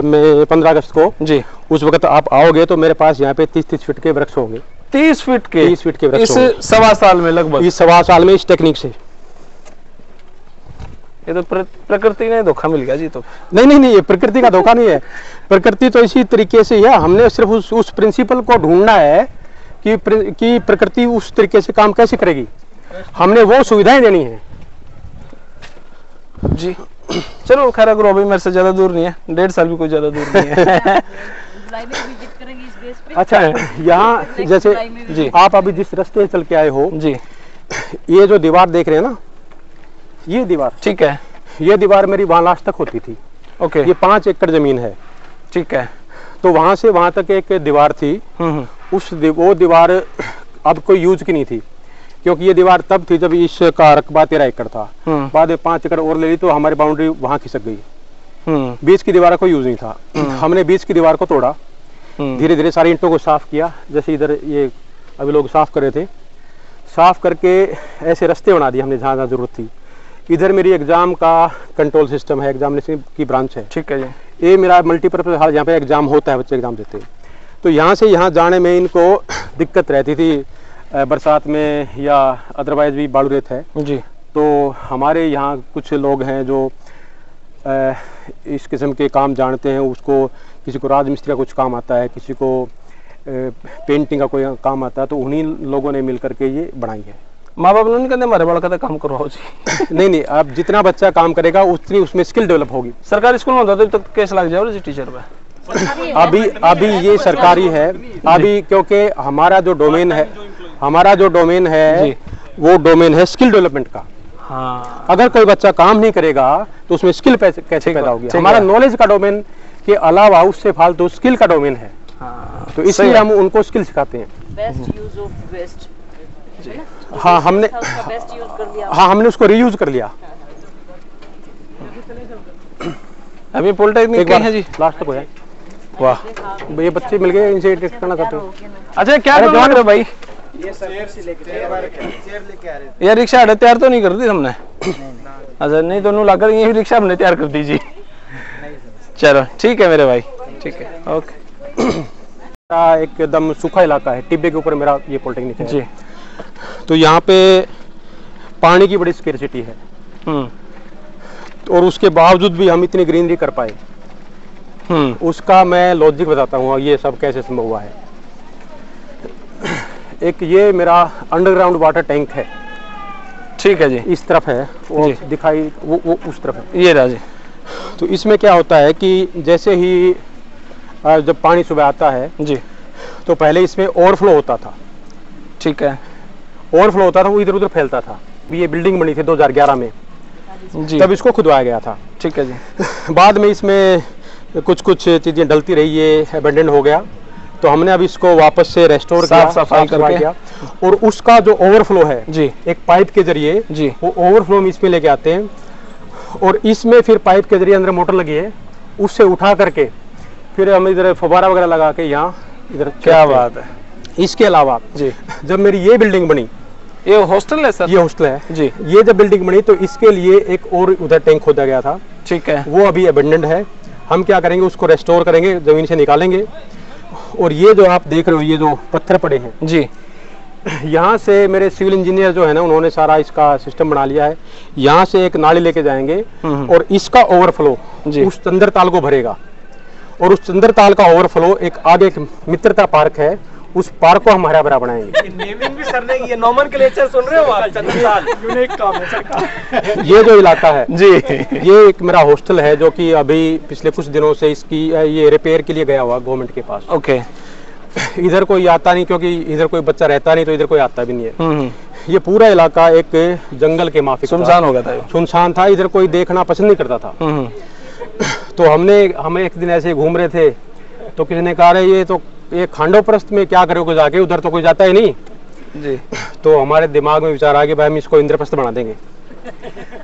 में 15 अगस्त को जी, उस वक्त आप आओगे तो मेरे पास यहाँ पे 30 फीट के वृक्ष होंगे। 30 फीट के? 30 फीट के वृक्ष इस 1.25 साल में लगभग? इस 1.25 साल में इस टेक्निक से। ये तो प्रकृति ने धोखा मिल गया जी। तो नहीं, ये प्रकृति का धोखा नहीं है। प्रकृति तो इसी तरीके से है। हमने सिर्फ उस प्रिंसिपल को ढूंढना है कि प्रकृति उस तरीके से काम कैसे करेगी। हमने वो सुविधाएं देनी है जी। चलो खैर, अगर अभी मेरे से ज्यादा दूर नहीं है, 1.5 साल भी कोई ज्यादा दूर नहीं है। जुलाई में विजिट करेंगे इस बेस पे। अच्छा, यहाँ जैसे जी आप अभी जिस रास्ते से चल के आए हो, जी, ये जो दीवार देख रहे हैं ना, ये दीवार, ठीक है, ये दीवार मेरी वहाँ लास्ट तक होती थी। ओके, ये 5 एकड़ जमीन है, ठीक है। तो वहाँ से वहाँ तक एक दीवार थी। वो दीवार अब कोई यूज की नहीं थी, क्योंकि ये दीवार तब थी जब इसका रकबा 13 एकड़ था। बाद में 5 एकड़ और ले ली तो हमारी बाउंड्री वहाँ खिसक गई। बीच की दीवार का कोई यूज नहीं था। हमने बीच की दीवार को तोड़ा, धीरे धीरे सारी ईंटों को साफ किया, जैसे इधर ये अभी लोग साफ कर रहे थे, साफ करके ऐसे रास्ते बना दिए हमने जहाँ जहाँ जरूरत थी। इधर मेरी एग्जाम का कंट्रोल सिस्टम है, एग्जामिनेशन की ब्रांच है, ठीक है जी। ये मेरा मल्टीपर्पज हॉल, यहाँ पे एग्जाम होता है, बच्चे एग्जाम देते हैं। तो यहाँ से यहाँ जाने में इनको दिक्कत रहती थी बरसात में, या अदरवाइज भी बालू रेत है जी। तो हमारे यहाँ कुछ लोग हैं जो इस किस्म के काम जानते हैं, उसको किसी को राजमिस्त्री का कुछ काम आता है, किसी को पेंटिंग का कोई काम आता है, तो उन्हीं लोगों ने मिल करके ये बनाई है। माँ बाप नहीं कहते हमारे बड़ा काम करवाओ जी। नहीं नहीं, अब जितना बच्चा काम करेगा उतनी उसमें स्किल डेवलप होगी। सरकारी स्कूल में होता तो केस लग जाओ जी टीचर पे। अभी ये सरकारी है अभी, क्योंकि हमारा जो डोमेन है वो डोमेन है स्किल डेवलपमेंट का। हाँ, अगर कोई बच्चा काम नहीं करेगा तो उसमें स्किल कैसे पैदा होगी। हमारा नॉलेज का डोमेन के अलावा उससे फालतू स्किल का डोमेन है। हाँ, तो इसलिए हम उनको स्किल सिखाते हैं। Best use of waste. हाँ, हमने बेस्ट यूज कर लिया। हाँ, हमने उसको रीयूज कर लिया। अभी पॉलिटेक्निक के हैं जी, लास्ट तक हो जाए। वाह, ये बच्चे मिल गए, इनसे टेस्ट करना चाहते हो। अच्छा, क्या कर रहे हो भाई? ये रिक्शा अड्डा तैयार तो नहीं कर दी हमने? अच्छा, नहीं तो लाकर ये रिक्शा हमने तैयार कर दीजिए। चलो ठीक है मेरे भाई, ठीक है, ओके। एकदम सूखा इलाका है, टिब्बे के ऊपर मेरा ये पॉलिटेक्निक है जी। तो यहाँ पे पानी की बड़ी स्केर्सिटी है, और उसके बावजूद भी हम इतनी ग्रीनरी कर पाए, उसका मैं लॉजिक बताता हूँ ये सब कैसे संभव हुआ है। एक ये मेरा अंडरग्राउंड वाटर टैंक है, ठीक है जी, इस तरफ है, वो दिखाई वो उस तरफ है, ये रहा जी। तो इसमें क्या होता है कि जैसे ही जब पानी सुबह आता है जी, तो पहले इसमें ओवरफ्लो होता था, ठीक है, ओवरफ्लो होता था, वो इधर उधर फैलता था। ये बिल्डिंग बनी थी 2011 में जी, तब इसको खुदवाया गया था, ठीक है जी। बाद में इसमें कुछ चीजें डलती रही, ये अबेंडन हो गया, तो हमने अब इसको वापस से रेस्टोर किया, साफ सफाई करके, और उसका जो ओवरफ्लो है जी, एक पाइप के जरिए जी, वो ओवरफ्लो में इसमें लेके आते हैं, और इसमें फिर पाइप के जरिए अंदर मोटर लगी है, उससे उठा करके फिर हम इधर फव्वारा वगैरह लगा के यहाँ इधर। क्या बात है। इसके अलावा जी, जब मेरी ये बिल्डिंग बनी, ये हॉस्टल है सर? ये हॉस्टल है जी। ये जब बिल्डिंग बनी तो इसके लिए एक और उधर टैंक खोदा गया था, ठीक है, वो अभी अबेंडेंड है। हम क्या करेंगे, उसको रेस्टोर करेंगे, जमीन से निकालेंगे, और ये जो आप देख रहे हो ये जो पत्थर पड़े हैं जी, यहाँ से मेरे सिविल इंजीनियर जो है ना, उन्होंने सारा इसका सिस्टम बना लिया है। यहाँ से एक नाली लेके जाएंगे और इसका ओवरफ्लो उस चंदर ताल को भरेगा, और उस चंदर ताल का ओवरफ्लो एक आगे एक मित्रता पार्क है, उस पार्क को हम हरा भरा बनाएंगे। नेमिंग भी सर ने की है, नोमेनक्लेचर सुन रहे हो आप? चंद्रलाल यूनिक काम है सर का। ये जो इलाका है जी, ये एक मेरा हॉस्टल है, जो कि अभी पिछले कुछ दिनों से इसकी ये रिपेयर के लिए गया हुआ गवर्नमेंट के पास। ओके। इधर कोई आता नहीं, क्योंकि इधर कोई बच्चा रहता नहीं, तो इधर कोई आता भी नहीं है। ये पूरा इलाका एक जंगल के माफिक सुनसान हो गया था, सुनसान था, इधर कोई देखना पसंद नहीं करता था। तो हमें एक दिन ऐसे घूम रहे थे, तो किसी ने कहा ये खांडोप्रस्थ में क्या करोगे जाके, उधर तो कोई जाता ही नहीं जी। तो हमारे दिमाग में विचार आ गया, भाई हम इसको इंद्रप्रस्थ बना देंगे।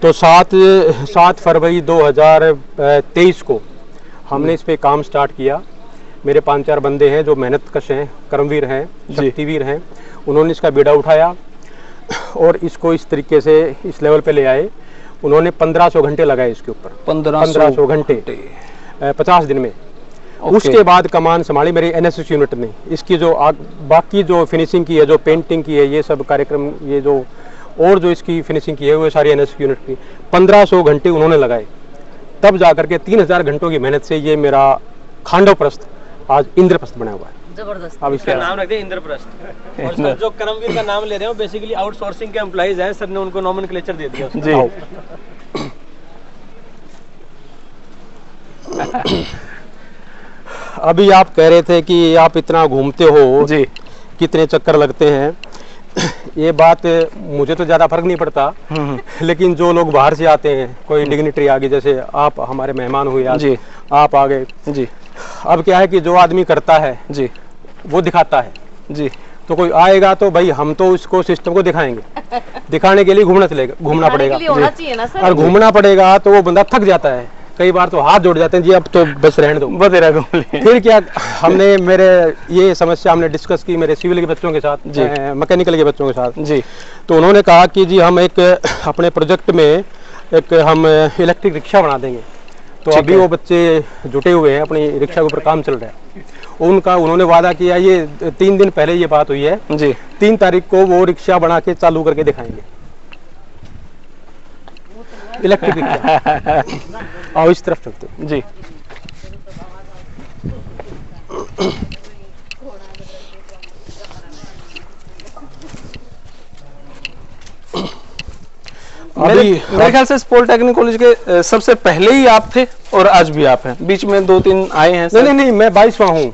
तो 7 फरवरी 2023 को हमने इस पे काम स्टार्ट किया। मेरे 5-4 बंदे हैं जो मेहनत कश हैं, कर्मवीर हैं, शक्तिवीर हैं, उन्होंने इसका बीड़ा उठाया और इसको इस तरीके से इस लेवल पे ले आए। उन्होंने 1500 घंटे लगाए इसके ऊपर, 1500 घंटे 50 दिन में। उसके बाद कमान संभाली मेरी एनएसएस यूनिट ने। इसकी जो बाकी जो फिनिशिंग की है, जो पेंटिंग की है, ये सब कार्यक्रम, ये जो और जो इसकी फिनिशिंग की है, वो सारी एनएसएस यूनिट की 1500 घंटे उन्होंने लगाए। तब जाकर के 3000 घंटों की मेहनत से ये मेरा खांडोप्रस्थ आज इंद्रप्रस्थ बना हुआ है। जबरदस्त। अब इसका नाम रखते हैं इंद्रप्रस्थ। और सर जो कर्मवीर का नाम ले रहे हो, बेसिकली आउटसोर्सिंग के एम्प्लॉइज हैं, सर ने उनको नोमेनक्लेचर दे दिया। जी। अभी आप कह रहे थे कि आप इतना घूमते हो जी, कितने चक्कर लगते हैं। ये बात मुझे तो ज़्यादा फर्क नहीं पड़ता, लेकिन जो लोग बाहर से आते हैं, कोई डिग्निटरी आ गई, जैसे आप हमारे मेहमान हुए आज, जी, आप आ गए जी, अब क्या है कि जो आदमी करता है जी, वो दिखाता है। जी, तो कोई आएगा तो भाई हम तो इसको सिस्टम को दिखाएंगे, दिखाने के लिए घूमना पड़ेगा होना चाहिए ना सर। और घूमना पड़ेगा तो वो बंदा थक जाता है, कई बार तो हाथ जोड़ जाते हैं, जी अब तो बस रहने दो, बतेरा घूम लिए। फिर क्या हमने ये समस्या हमने डिस्कस की मेरे सिविल के बच्चों के साथ, मैकेनिकल के बच्चों के साथ जी, तो उन्होंने कहा कि जी हम एक अपने प्रोजेक्ट में एक हम इलेक्ट्रिक रिक्शा बना देंगे। तो ठीक अभी है। वो बच्चे जुटे हुए हैं, अपनी रिक्शा के ऊपर काम चल रहा है। उन्होंने वादा किया, ये 3 दिन पहले ये बात हुई है जी, 3 तारीख को वो रिक्शा बना के चालू करके दिखाएंगे, इलेक्ट्रिक रिक्शा। आओ इस तरफ चलते हैं। जी, मेरे ख्याल से इस पॉलिटेक्निक कॉलेज के सबसे पहले ही आप थे और आज भी आप हैं, बीच में 2-3 आए हैं सर? नहीं, मैं 22वां हूँ।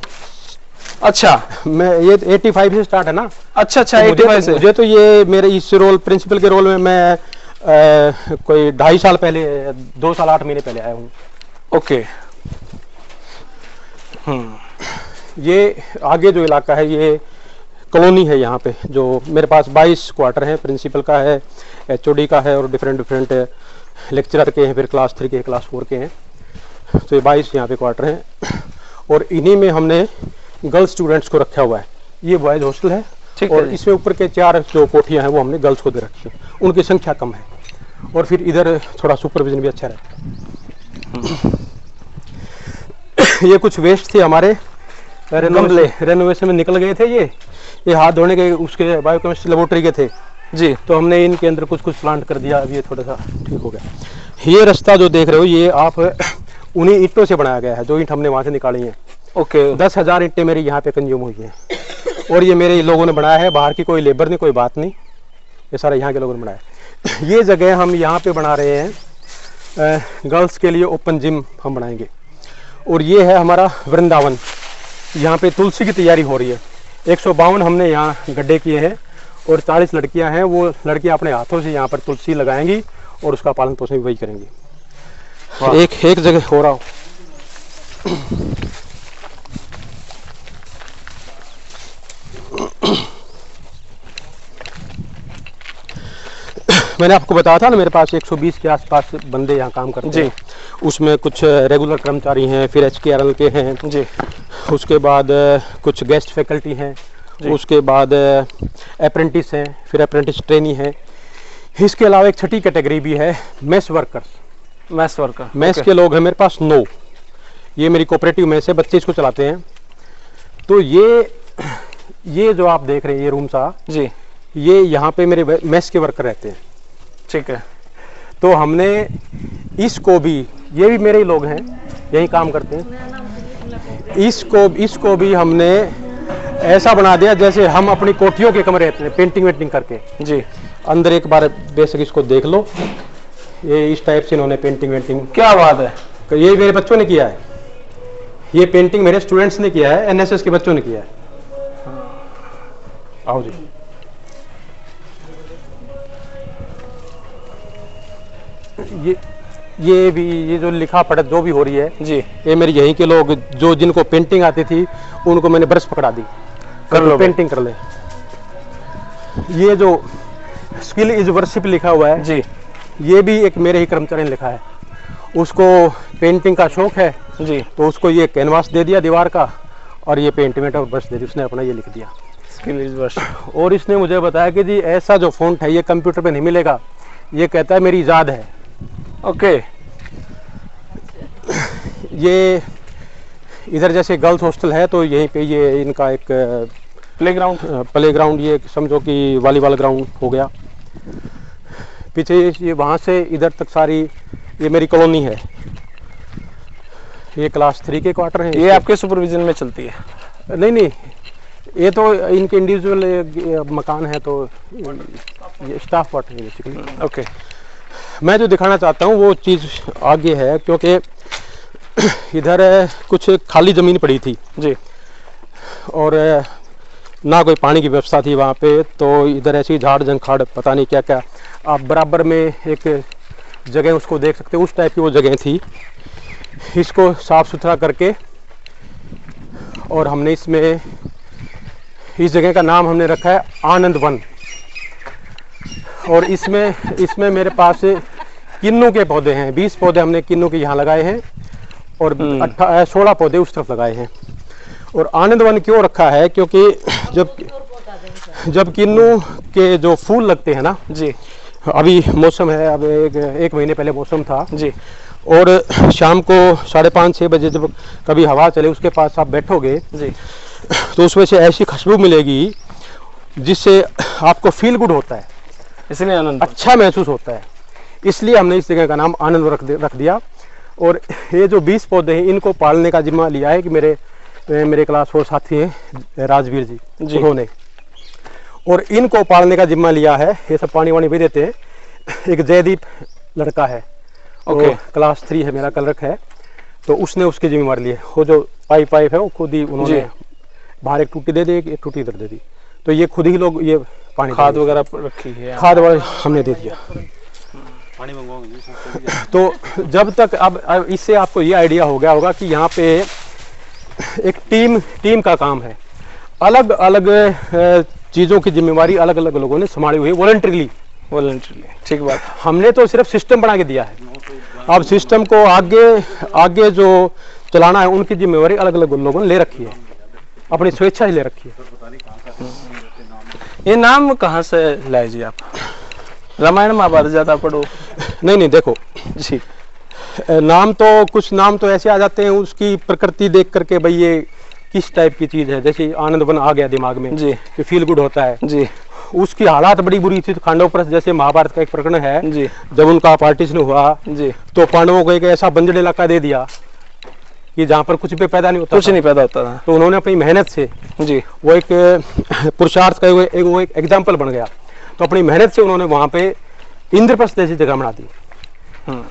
अच्छा, मैं ये 85 से स्टार्ट है ना। अच्छा, तो 85 से। मुझे तो ये मेरे इस रोल प्रिंसिपल के रोल में मैं कोई 2.5 साल पहले, 2 साल 8 महीने पहले आया हूँ। ओके। ये आगे जो इलाका है ये कॉलोनी है, यहाँ पे जो मेरे पास 22 क्वार्टर हैं, प्रिंसिपल का है, HOD का है और डिफरेंट लेक्चरर के हैं, फिर क्लास 3 के, क्लास 4 के हैं। तो ये 22 यहाँ पे क्वार्टर हैं और इन्हीं में हमने गर्ल्स स्टूडेंट्स को रखा हुआ है। ये बॉयज हॉस्टल है और इसमें ऊपर के 4 जो कोठियाँ हैं वो हमने गर्ल्स को दे रखी है, उनकी संख्या कम है और फिर इधर थोड़ा सुपरविजन भी अच्छा रहता है। ये कुछ वेस्ट थे हमारे, रेनोवेशन में निकल गए थे, ये हाथ धोने के उसके बायोकेमिस्ट्री लेबोरेटरी के थे जी, तो हमने इनके अंदर कुछ प्लांट कर दिया, अभी ये थोड़ा सा ठीक हो गया। ये रास्ता जो देख रहे हो ये आप उन्हीं ईंटों से बनाया गया है, जो ईंट हमने वहां से निकाली हैं। ओके। 10,000 ईंटें मेरी यहाँ पे कंज्यूम हुई हैं और ये मेरे लोगों ने बनाया है, बाहर की कोई लेबर नहीं, कोई बात नहीं, ये सारा यहाँ के लोगों ने बनाया। ये जगह हम यहाँ पे बना रहे हैं गर्ल्स के लिए ओपन जिम हम बनाएंगे। और ये है हमारा वृंदावन, यहाँ पे तुलसी की तैयारी हो रही है। 152 हमने यहाँ गड्ढे किए हैं और 40 लड़कियाँ हैं, वो लड़कियाँ अपने हाथों से यहाँ पर तुलसी लगाएंगी और उसका पालन पोषण भी वही करेंगी। एक जगह हो रहा हो। मैंने आपको बताया था ना मेरे पास 120 के आसपास बंदे यहाँ काम करते हैं। उसमें कुछ रेगुलर कर्मचारी हैं, फिर HKRL के हैं जी, उसके बाद कुछ गेस्ट फैकल्टी हैं, उसके बाद अप्रेंटिस हैं, फिर अप्रेंटिस ट्रेनी हैं। इसके अलावा एक छठी कैटेगरी भी है, मेस वर्कर। मेस के लोग हैं मेरे पास 9। ये मेरी कोऑपरेटिव मेस है, बच्चे इसको चलाते हैं। तो ये जो आप देख रहे हैं ये रूम सा जी, ये यहाँ पे मेरे मेस के वर्कर रहते हैं। ठीक है, तो हमने इसको भी, ये भी मेरे ही लोग हैं, यही काम करते हैं। इसको भी हमने ऐसा बना दिया जैसे हम अपनी कोठियों के कमरे रहते हैं, पेंटिंग वेंटिंग करके जी। अंदर एक बार बेसिक इसको देख लो, ये इस टाइप से इन्होंने पेंटिंग वेंटिंग। क्या बात है। ये मेरे बच्चों ने किया है, ये पेंटिंग मेरे स्टूडेंट्स ने किया है, NSS के बच्चों ने किया है। आओ जी। ये जो लिखा पढ़त जो भी हो रही है जी, ये मेरी यहीं के लोग जो जिनको पेंटिंग आती थी उनको मैंने ब्रश पकड़ा दी, कर लो पेंटिंग कर ले। ये जो स्किल इज वर्शिप लिखा हुआ है जी, ये भी एक मेरे ही कर्मचारी ने लिखा है। उसको पेंटिंग का शौक है जी, तो उसको ये कैनवास दे दिया दीवार का और ये पेंटिंग और ब्रश दे दी, उसने अपना ये लिख दिया स्किल इज वर्शिप। और इसने मुझे बताया कि जी ऐसा जो फॉन्ट है ये कंप्यूटर पे नहीं मिलेगा, ये कहता है मेरी इजाद है। ओके। ये इधर जैसे गर्ल्स हॉस्टल है तो यहीं पे ये इनका एक प्लेग्राउंड ये समझो कि वॉलीबॉल ग्राउंड हो गया। पीछे ये वहाँ से इधर तक सारी ये मेरी कॉलोनी है। ये क्लास 3 के क्वार्टर हैं। ये आपके सुपरविजन में चलती है? नहीं, ये तो इनके इंडिविजुअल मकान है, तो ये स्टाफ क्वार्टर है बेसिकली। ओके। मैं जो दिखाना चाहता हूँ वो चीज़ आगे है, क्योंकि इधर कुछ खाली ज़मीन पड़ी थी जी, और ना कोई पानी की व्यवस्था थी वहाँ पे, तो इधर ऐसी झाड़ झंखाड़ पता नहीं क्या क्या, आप बराबर में एक जगह उसको देख सकते हो, उस टाइप की वो जगह थी। इसको साफ़ सुथरा करके और हमने इसमें इस जगह का नाम हमने रखा है आनंद वन। और इसमें मेरे पास किन्नू के पौधे हैं, 20 पौधे हमने किन्नू के यहाँ लगाए हैं और 16 पौधे उस तरफ लगाए हैं। और आनंद वन क्यों रखा है, क्योंकि जब किन्नू के जो फूल लगते हैं ना जी, अभी मौसम है, अब एक महीने पहले मौसम था जी, और शाम को 5:30-6 बजे जब कभी हवा चले उसके पास आप बैठोगे जी, तो उसमें से ऐसी खुशबू मिलेगी जिससे आपको फील गुड होता है, इसलिए आनंद अच्छा महसूस होता है। इसलिए हमने इस जगह का नाम आनंद रख दिया। और ये जो 20 पौधे हैं इनको पालने का जिम्मा लिया है कि मेरे क्लास 4 साथी हैं राजवीर जी, उन्होंने, और इनको पालने का जिम्मा लिया है। ये सब पानी वानी भी देते हैं। एक जयदीप लड़का है, ओके, क्लास 3 है, मेरा क्लर्क है, तो उसने उसकी जिम्मेवारी ली है। वो जो पाइप है वो खुद ही उन्होंने बाहर एक टूटी दे दी, एक टूटी इधर दे दी, तो ये खुद ही लोग ये पानी खाद वगैरह रखी है, खाद वगैरह हमने दे दिया। तो जब तक अब इससे आपको ये आइडिया हो गया होगा कि यहाँ पे एक टीम का काम है, अलग अलग चीज़ों की जिम्मेवारी अलग अलग लोगों ने संभाली हुई है वॉलंटरीली। ठीक बात। हमने तो सिर्फ सिस्टम बना के दिया है, अब सिस्टम को आगे जो चलाना है उनकी जिम्मेवारी अलग अलग लोगों ने ले रखी है, अपनी स्वेच्छा ही ले रखी है। ये नाम कहाँ से लाए जी आप? रामायण महाभारत ज्यादा पढ़ो? नहीं, देखो जी, कुछ नाम तो ऐसे आ जाते हैं उसकी प्रकृति देख करके, भाई ये किस टाइप की चीज है। जैसे आनंद वन आ गया दिमाग में जी, कि फील गुड होता है जी, उसकी हालात बड़ी बुरी थी। तो खांडव प्रस्थ जैसे महाभारत का एक प्रकरण है जी, जब उनका पार्टीशन हुआ जी, तो पांडवों को एक ऐसा बंजर इलाका दे दिया कि जहाँ पर कुछ भी पैदा नहीं होता, कुछ नहीं पैदा होता था। तो उन्होंने अपनी मेहनत से जी, वो एक पुरुषार्थ का वो एक एग्जाम्पल बन गया। तो अपनी मेहनत से उन्होंने वहाँ पे इंद्रप्रस्थ जैसी जगह बना दी।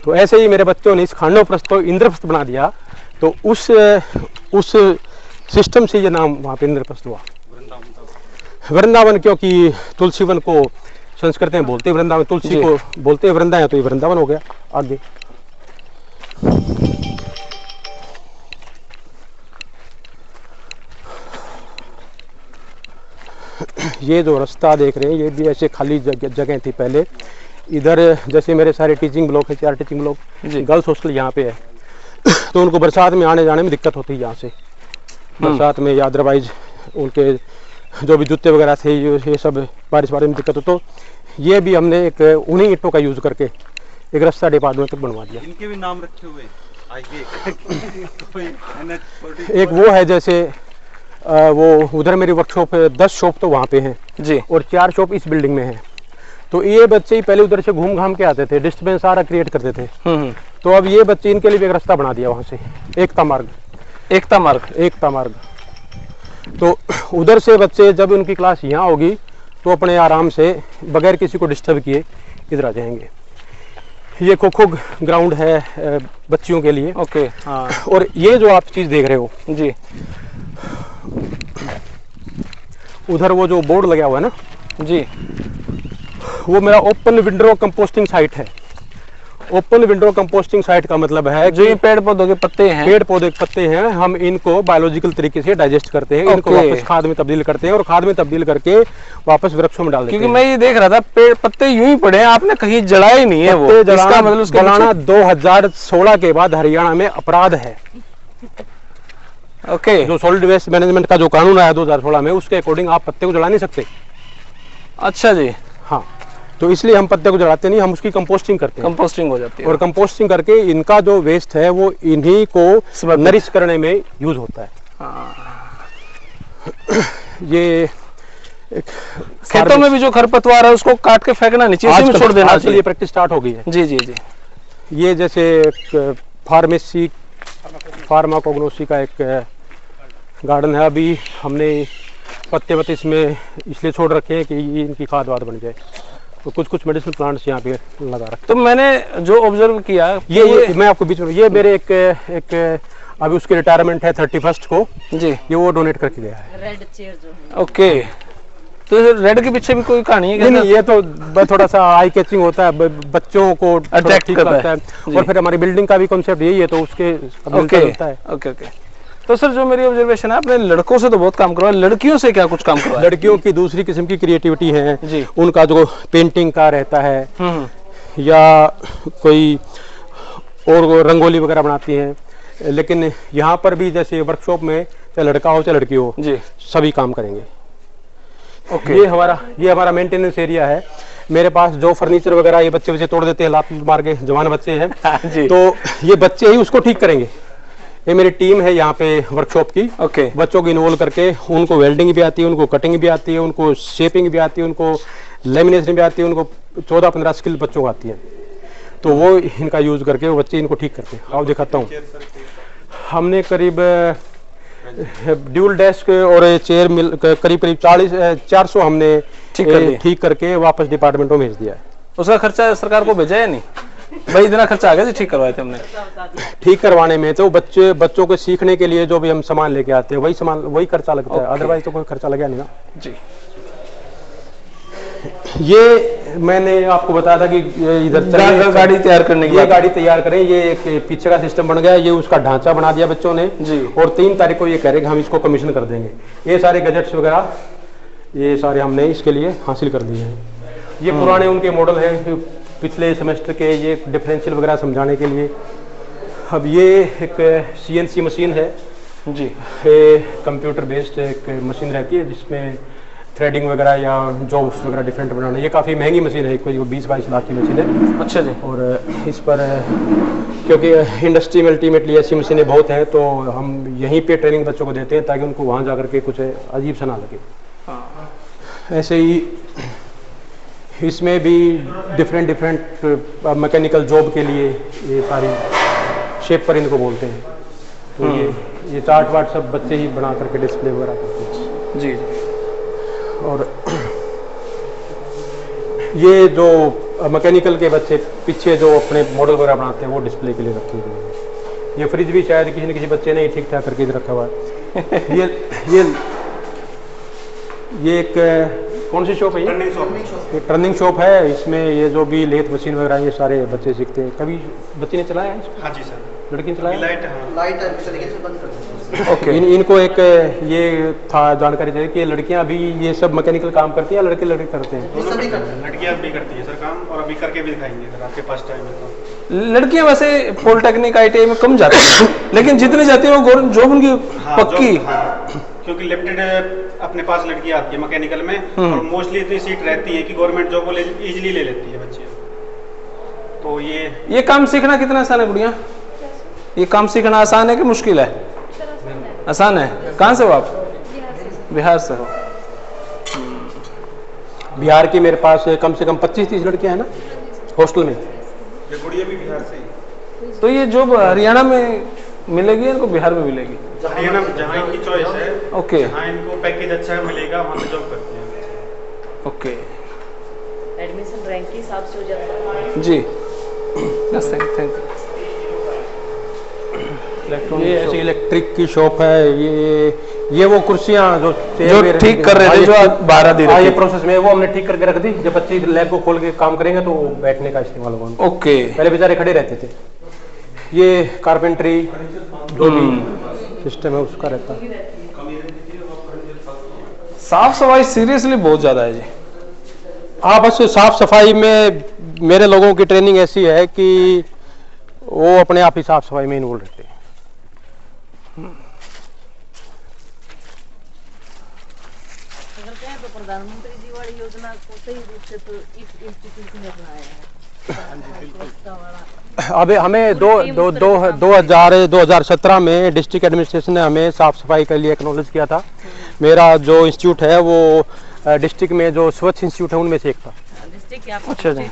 तो ऐसे ही मेरे बच्चों ने इस खांडव प्रस्थ को इंद्रप्रस्थ बना दिया। तो उस सिस्टम से ये नाम वहाँ पे इंद्रप्रस्थ हुआ। वृंदावन क्योंकि तुलसी वन को संस्कृत में बोलते वृंदावन, तुलसी को बोलते वृंदावन, तो ये वृंदावन हो गया। आगे ये जो रास्ता देख रहे हैं ये भी ऐसे खाली जगह थी पहले। इधर जैसे मेरे सारे टीचिंग ब्लॉक है, 4 टीचिंग ब्लॉक, गर्ल्स हॉस्टल यहाँ पे है। तो उनको बरसात में आने जाने में दिक्कत होती है यहाँ से, बरसात में या अदरवाइज उनके जो भी जूते वगैरह थे ये सब बारिश में दिक्कत हो। तो ये भी हमने एक उन्हीं ईंटों का यूज करके एक रास्ता डिपार्टमेंट तक बनवा दिया। इनके भी नाम रखे हुए एक वो है जैसे वो उधर मेरी वर्कशॉप है, 10 शॉप तो वहाँ पे हैं जी, और 4 शॉप इस बिल्डिंग में है। तो ये बच्चे ही पहले उधर से घूम घाम के आते थे, डिस्टर्बेंस सारा क्रिएट करते थे। तो अब ये बच्चे इनके लिए भी एक रास्ता बना दिया वहाँ से, एकता मार्ग। तो उधर से बच्चे जब उनकी क्लास यहाँ होगी तो अपने आराम से बगैर किसी को डिस्टर्ब किए इधर आ जाएंगे। ये खो ग्राउंड है बच्चियों के लिए। ओके, हाँ। और ये जो आप चीज देख रहे हो जी, उधर वो जो बोर्ड लगा हुआ है ना जी, वो मेरा ओपन विंडो कंपोस्टिंग साइट है। ओपन विंडो कंपोस्टिंग साइट का मतलब है जो ये पेड़ पौधों के पत्ते हैं, पेड़ पौधे के पत्ते हैं, हम इनको बायोलॉजिकल तरीके से डाइजेस्ट करते हैं, इनको वापस खाद में तब्दील करते हैं और खाद में तब्दील करके वापस वृक्षों में डाल देते हैं। क्योंकि मैं ये देख रहा था पेड़ पत्ते यूं ही पड़े हैं, आपने कहीं जलाए ही नहीं है। वो इसका मतलब जलाना 2016 के बाद हरियाणा में अपराध है। ओके, जो सॉलिड वेस्ट मैनेजमेंट का जो कानून आया 2016 में, उसके अकॉर्डिंग आप पत्ते को जला नहीं सकते। अच्छा जी, हाँ। तो इसलिए हम पत्ते को जलाते नहीं, हम उसकी कंपोस्टिंग करते हैं। कंपोस्टिंग हो जाती है, और कंपोस्टिंग करके इनका जो वेस्ट है वो इन्हीं को नरिश करने में यूज होता है। ये खेतों में भी जो खरपतवार है उसको काट के फेंकना नहीं चाहिए, इसमें छोड़ देना चाहिए। ये प्रैक्टिस स्टार्ट हो गई है। जी जी जी। ये जैसे फार्माकोग्नोसी का एक गार्डन है, अभी हमने पत्ते इसमें इसलिए छोड़ रखे हैं कि ये इनकी खाद वाद बन जाए। तो कुछ कुछ मेडिसिन प्लांट्स यहाँ पे लगा रखे। तो मैंने जो ऑब्जर्व किया ये मैं आपको बीच में, ये मेरे एक अभी उसकी रिटायरमेंट है 31 को जी, ये वो डोनेट करके गया है। रेड चेयर जो है। ओके, तो रेड के पीछे भी कोई कहानी है क्या? नहीं, ये तो थोड़ा सा आई कैचिंग होता है, बच्चों को अट्रैक्ट करता है और फिर हमारी बिल्डिंग का भी कॉन्सेप्ट यही है, तो उसके होता है। ओके। तो सर जो मेरी ऑब्जर्वेशन है, आपने लड़कों से तो बहुत काम करवाया, लड़कियों से क्या कुछ काम करवाया? लड़कियों की दूसरी किस्म की क्रिएटिविटी है जी, उनका जो पेंटिंग का रहता है या कोई और रंगोली वगैरह बनाती हैं। लेकिन यहाँ पर भी जैसे वर्कशॉप में चाहे लड़का हो चाहे लड़की हो जी, सभी काम करेंगे। ओके। ये हमारा मेंटेनेंस एरिया है। मेरे पास जो फर्नीचर वगैरह ये बच्चे तोड़ देते हैं, लात मार के, जवान बच्चे हैं जी, तो ये बच्चे ही उसको ठीक करेंगे। ये मेरी टीम है यहाँ पे वर्कशॉप की। ओके। बच्चों को इन्वॉल्व करके उनको वेल्डिंग भी आती है, उनको कटिंग भी आती है, उनको शेपिंग भी आती है, उनको लेमिनेशन भी आती है, उनको 14-15 स्किल बच्चों को आती है, तो वो इनका यूज करके वो बच्चे इनको ठीक करते हैं। आओ दिखाता हूँ। हमने करीब ड्यूल डेस्क और चेयर करीब 400 हमने ठीक करके वापस डिपार्टमेंटों में भेज दिया है। उसका खर्चा सरकार को भेजा है नहीं भाई? इतना खर्चा आ गया जी ठीक करवाए थे हमने। ठीक करवाने में तो बच्चों को सीखने के लिए जो भी हम सामान लेके आते हैं वही खर्चा लगता है, अदरवाइज तो कोई खर्चा लगा नहीं ना जी। ये मैंने आपको बताया था कि इधर गाड़ी तैयार करने की, ये गाड़ी तैयार करें, ये एक पीछे का सिस्टम बन गया, ये उसका ढांचा बना दिया बच्चों ने जी, और 3 तारीख को ये कह रहे कि हम इसको कमीशन कर देंगे। ये सारे गजेट्स वगैरह ये सारे हमने इसके लिए हासिल कर दिए हैं। ये पुराने उनके मॉडल हैं पिछले सेमेस्टर के, ये डिफरेंशियल वगैरह समझाने के लिए। अब ये एक CNC मशीन है जी, कंप्यूटर बेस्ड एक मशीन रहती है जिसमें थ्रेडिंग वगैरह या जॉब्स वगैरह डिफरेंट बनाना। ये काफ़ी महंगी मशीन है, कोई 20-22 लाख की मशीन है। अच्छा जी। और इस पर क्योंकि इंडस्ट्री में अल्टीमेटली ऐसी मशीनें बहुत हैं, तो हम यहीं पे ट्रेनिंग बच्चों को देते हैं ताकि उनको वहाँ जा करके कुछ अजीब सा ना लगे। ऐसे ही इसमें भी डिफरेंट मैकेनिकल जॉब के लिए ये सारी शेप पर इनको बोलते हैं, तो ये चार्ट वार्ट सब बच्चे ही बना करके डिस्प्ले वगैरह करते हैं जी। और ये जो मैकेनिकल के बच्चे पीछे जो अपने मॉडल वगैरह बनाते हैं वो डिस्प्ले के लिए रखे हुए हैं। ये फ्रिज भी शायद किसी न किसी बच्चे ने ठीक ठाक करके रखा हुआ है। ये एक कौन सी शॉप है? ये टर्निंग शॉप है। इसमें ये जो भी लेथ मशीन वगैरह ये सारे बच्चे सीखते हैं। कभी बच्चे ने चलाया है? हाँ जी सर, लड़की ने चलाया? Light okay. इनको एक ये था जानकारी चाहिए कि लड़कियां अभी ये सब मैकेनिकल काम करती हैं, लड़के करते हैं? सभी करते हैं, लड़कियां भी करती हैं सर काम, और अभी करके भी दिखाएंगे अगर आपके पास टाइम है तो। लड़कियां वैसे पॉलिटेक्निक ITI में कम जाती हैं लेकिन जितनी जाती है वो जॉब उनकी पक्की। क्योंकि लिमिटेड अपने पास लड़कियां आती है मैकेनिकल में, और मोस्टली इतनी सीट रहती है कि गवर्नमेंट जॉब वो इजीली ले लेती है बच्चे। तो ये काम सीखना कितना आसान है गुड़िया? ये काम सीखना आसान है कि मुश्किल है? आसान है। कहाँ से हो आप? बिहार से हो। बिहार की मेरे पास कम से कम 25-30 लड़कियां हैं ना हॉस्टल में। ये गुड़िया भी बिहार से ही। तो ये जॉब हरियाणा में मिलेगी, इनको बिहार में मिलेगी? हरियाणा में जहाँ इनकी चॉइस है, ओके, जहाँ इनको पैकेज अच्छा है मिलेगा वहाँ पे जॉब करती हैं। ओके। एडमिशन रैंक के हिसाब से हो जाता है जी। Thank you. ये ऐसी इलेक्ट्रिक की शॉप है। ये वो कुर्सियां जो ठीक कर रहे थे, जो आप 12 दे रहे थे, ये प्रोसेस में वो हमने ठीक करके रख दी। जब बच्चे लैब को खोल के काम करेंगे तो बैठने का इस्तेमाल होगा। ओके। पहले बेचारे खड़े रहते थे। ये कारपेंटरी जो भी सिस्टम है उसका रहता है। साफ सफाई सीरियसली बहुत ज्यादा है जी। हाँ, बस साफ सफाई में मेरे लोगों की ट्रेनिंग ऐसी है कि वो अपने आप ही साफ सफाई में इन्वॉल्व रहते हैं। अगर कहें तो प्रधानमंत्री जी वाली योजना को सही रूप से तो इस इंस्टीट्यूट ने अपनाया है। अब हमें 2017 में डिस्ट्रिक्ट एडमिनिस्ट्रेशन ने हमें साफ सफाई के लिए एक्नॉलेज किया था। मेरा जो इंस्टीट्यूट है वो डिस्ट्रिक्ट में जो स्वच्छ इंस्टीट्यूट है उनमें से एक था। अच्छा जी।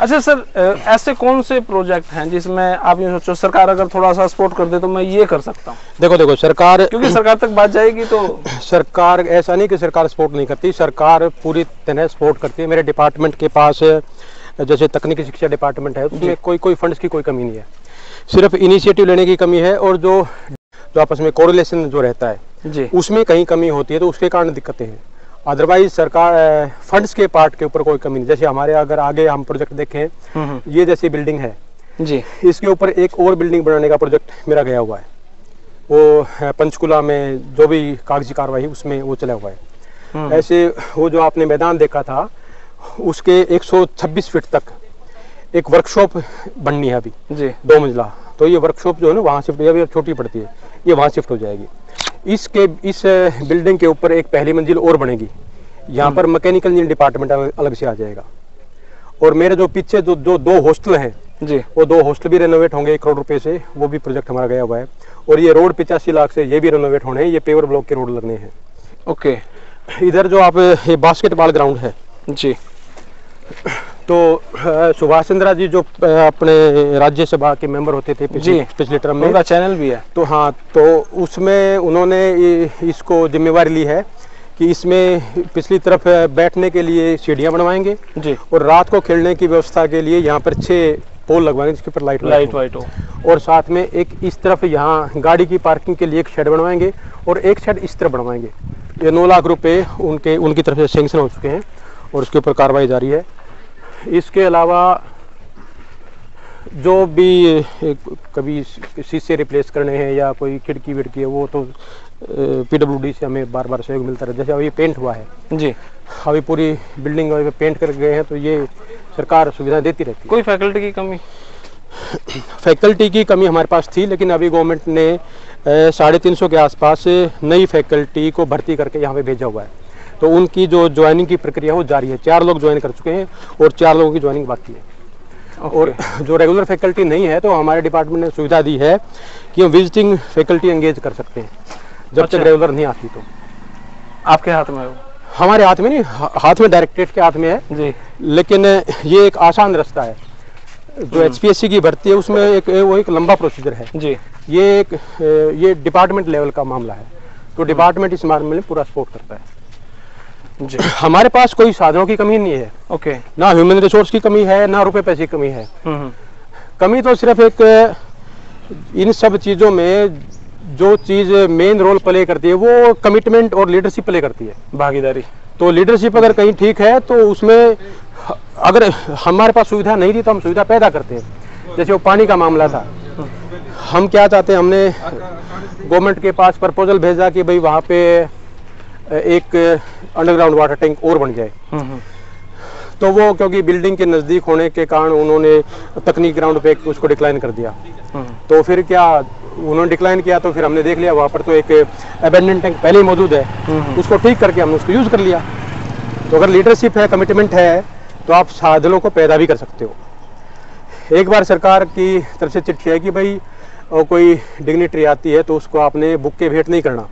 अच्छा सर, ऐसे कौन से प्रोजेक्ट हैं जिसमें आप ये सोचो सरकार अगर थोड़ा सा सपोर्ट कर दे तो मैं ये कर सकता हूँ? देखो सरकार, क्योंकि सरकार तक बात जाएगी तो सरकार, ऐसा नहीं कि सरकार सपोर्ट नहीं करती, सरकार पूरी तरह सपोर्ट करती है। मेरे डिपार्टमेंट के पास जैसे तकनीकी शिक्षा डिपार्टमेंट है, उसमें कोई फंड्स की कोई कमी नहीं है, सिर्फ इनिशिएटिव लेने की कमी है। और जो आपस में कोरिलेशन जो रहता है जी, उसमें कहीं कमी होती है तो उसके कारण दिक्कतें हैं। अदरवाइज सरकार फंड्स के पार्ट के ऊपर कोई कमी नहीं। जैसे हमारे अगर आगे हम प्रोजेक्ट देखें, ये जैसी बिल्डिंग है जी, इसके ऊपर एक और बिल्डिंग बनाने का प्रोजेक्ट मेरा गया हुआ है। वो पंचकुला में जो भी कागजी कार्रवाई उसमें वो चला हुआ है। ऐसे वो जो आपने मैदान देखा था उसके 126 फीट तक एक वर्कशॉप बननी है अभी जी, 2 मंजिला। तो ये वर्कशॉप जो है ना वहाँ शिफ्ट, अभी छोटी पड़ती है, ये वहाँ शिफ्ट हो जाएगी। इस बिल्डिंग के ऊपर एक पहली मंजिल और बनेगी, यहाँ पर मैकेनिकल इंजीनियरिंग डिपार्टमेंट अलग से आ जाएगा। और मेरे जो पीछे जो 2 हॉस्टल हैं जी, वो 2 हॉस्टल भी रेनोवेट होंगे 1 करोड़ रुपए से, वो भी प्रोजेक्ट हमारा गया हुआ है। और ये रोड 85 लाख से ये भी रेनोवेट होने हैं, ये पेवर ब्लॉक के रोड लगने हैं। ओके, इधर जो आप ये बास्केटबॉल ग्राउंड है जी, तो सुभाष चंद्रा जी जो अपने राज्यसभा के मेंबर होते थे पिछले टर्म में, उनका चैनल भी है, तो हाँ, तो उसमें उन्होंने इसको जिम्मेवारी ली है कि इसमें पिछली तरफ बैठने के लिए सीढ़ियाँ बनवाएंगे जी, और रात को खेलने की व्यवस्था के लिए यहाँ पर 6 पोल लगवाएंगे जिसके ऊपर लाइट वाइट हो। और साथ में एक इस तरफ यहाँ गाड़ी की पार्किंग के लिए एक शेड बनवाएंगे और एक शेड इस तरफ बनवाएंगे। ये 9 लाख रुपए उनकी तरफ से सैंक्शन हो चुके हैं और उसके ऊपर कार्रवाई जारी है। इसके अलावा जो भी कभी शीशे रिप्लेस करने हैं या कोई खिड़की विड़की है, वो तो PWD से हमें बार बार सहयोग मिलता रहता है। जैसे अभी पेंट हुआ है जी, अभी पूरी बिल्डिंग में पेंट कर गए हैं, तो ये सरकार सुविधा देती रहती है। कोई फैकल्टी की कमी? फैकल्टी की कमी हमारे पास थी, लेकिन अभी गवर्नमेंट ने 350 के आसपास नई फैकल्टी को भर्ती करके यहाँ पे भेजा हुआ है। तो उनकी जो ज्वाइनिंग की प्रक्रिया वो जारी है। 4 लोग ज्वाइन कर चुके हैं और 4 लोगों की ज्वाइनिंग बाकी है। और जो रेगुलर फैकल्टी नहीं है तो हमारे डिपार्टमेंट ने सुविधा दी है कि हम विजिटिंग फैकल्टी एंगेज कर सकते हैं जब तक रेगुलर नहीं आती। तो आपके हाथ में? हमारे हाथ में नहीं, हाथ में डायरेक्टरेट के हाथ में है जी, लेकिन ये एक आसान रास्ता है। जो HPSC की भर्ती है उसमें एक लंबा प्रोसीजर है जी, ये डिपार्टमेंट लेवल का मामला है, तो डिपार्टमेंट इस मामले में पूरा सपोर्ट करता है जी। हमारे पास कोई साधनों की कमी नहीं है, ओके, ना ह्यूमन रिसोर्स की कमी है, ना रुपए पैसे की कमी है। कमी तो सिर्फ एक इन सब चीजों में जो चीज मेन रोल प्ले करती है वो कमिटमेंट और लीडरशिप प्ले करती है, भागीदारी। तो लीडरशिप अगर कहीं ठीक है तो उसमें, अगर हमारे पास सुविधा नहीं थी तो हम सुविधा पैदा करते हैं। जैसे वो पानी का मामला था, हम क्या चाहते हैं, हमने गवर्नमेंट के पास प्रपोजल भेजा कि भाई वहाँ पे एक अंडरग्राउंड वाटर टैंक और बन जाए। तो वो क्योंकि बिल्डिंग के नज़दीक होने के कारण उन्होंने तकनीक ग्राउंड पे उसको डिक्लाइन कर दिया। तो फिर क्या उन्होंने डिक्लाइन किया, तो फिर हमने देख लिया वहाँ पर तो एक अबेंडन टैंक पहले ही मौजूद है, उसको ठीक करके हमने उसको यूज़ कर लिया। तो अगर लीडरशिप है, कमिटमेंट है, तो आप साधनों को पैदा भी कर सकते हो। एक बार सरकार की तरफ से चिट्ठी है कि भाई कोई डिग्निटरी आती है तो उसको आपने बुक के भेंट नहीं करना,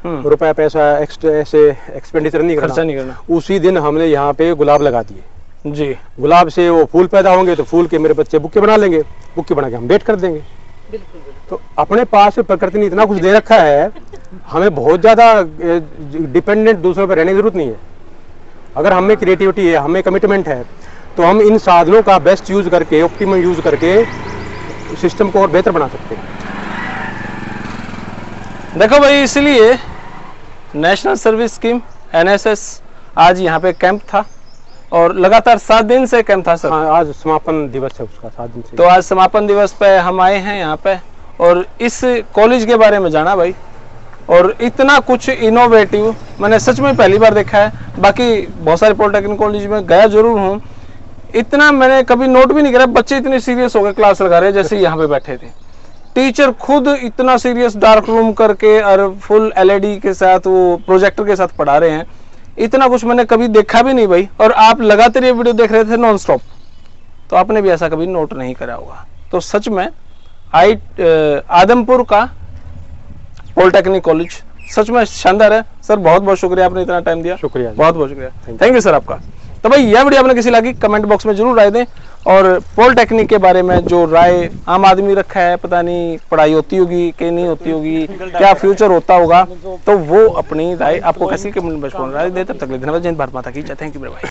रुपया पैसा एक्स्ट्रा ऐसे एक्सपेंडिचर नहीं करना, खर्चा नहीं करना। उसी दिन हमने यहाँ पे गुलाब लगा दिए जी, गुलाब से वो फूल पैदा होंगे तो फूल के मेरे बच्चे बुक्के बना लेंगे, बुक्के बना के हम भेंट कर देंगे। तो अपने पास प्रकृति ने इतना कुछ दे रखा है, हमें बहुत ज्यादा डिपेंडेंट दूसरों पर रहने की जरूरत नहीं है। अगर हमें क्रिएटिविटी है, हमें कमिटमेंट है, तो हम इन साधनों का बेस्ट यूज करके, ऑप्टिमम यूज करके सिस्टम को और बेहतर बना सकते हैं। देखो भाई, इसलिए नेशनल सर्विस स्कीम NSS आज यहाँ पे कैंप था और लगातार 7 दिन से कैंप था सर। हाँ, आज समापन दिवस है उसका, 7 दिन से। तो आज समापन दिवस पे हम आए हैं यहाँ पे और इस कॉलेज के बारे में जाना भाई, और इतना कुछ इनोवेटिव मैंने सच में पहली बार देखा है। बाकी बहुत सारे पॉलिटेक्निक कॉलेज में गया जरूर हूँ, इतना मैंने कभी नोट भी नहीं करा। बच्चे इतने सीरियस हो गए क्लास लगा रहे जैसे यहाँ पे बैठे थे। टीचर खुद इतना सीरियस डार्क रूम करके और फुल LED के साथ, वो प्रोजेक्टर के साथ पढ़ा रहे हैं। इतना कुछ मैंने कभी देखा भी नहीं भाई। और आप लगातार ये वीडियो देख रहे थे नॉन स्टॉप, तो आपने भी ऐसा कभी नोट नहीं करा होगा। तो सच में आदमपुर का पॉलिटेक्निक कॉलेज सच में शानदार है। सर बहुत बहुत शुक्रिया, आपने इतना टाइम दिया। शुक्रिया, बहुत बहुत शुक्रिया, थैंक यू सर आपका। तो भाई यह वीडियो आपने किसी लगी कमेंट बॉक्स में जरूर राय दें और पॉलिटेक्निक के बारे में जो राय आम आदमी रखा है, पता नहीं पढ़ाई होती होगी कि नहीं होती होगी, क्या फ्यूचर होता होगा, तो वो अपनी राय आपको कैसी कमेंट में राय दे। तब तक धन्यवाद। जय हिंद, भारत माता की जय। थैंक यू मेरे भाई।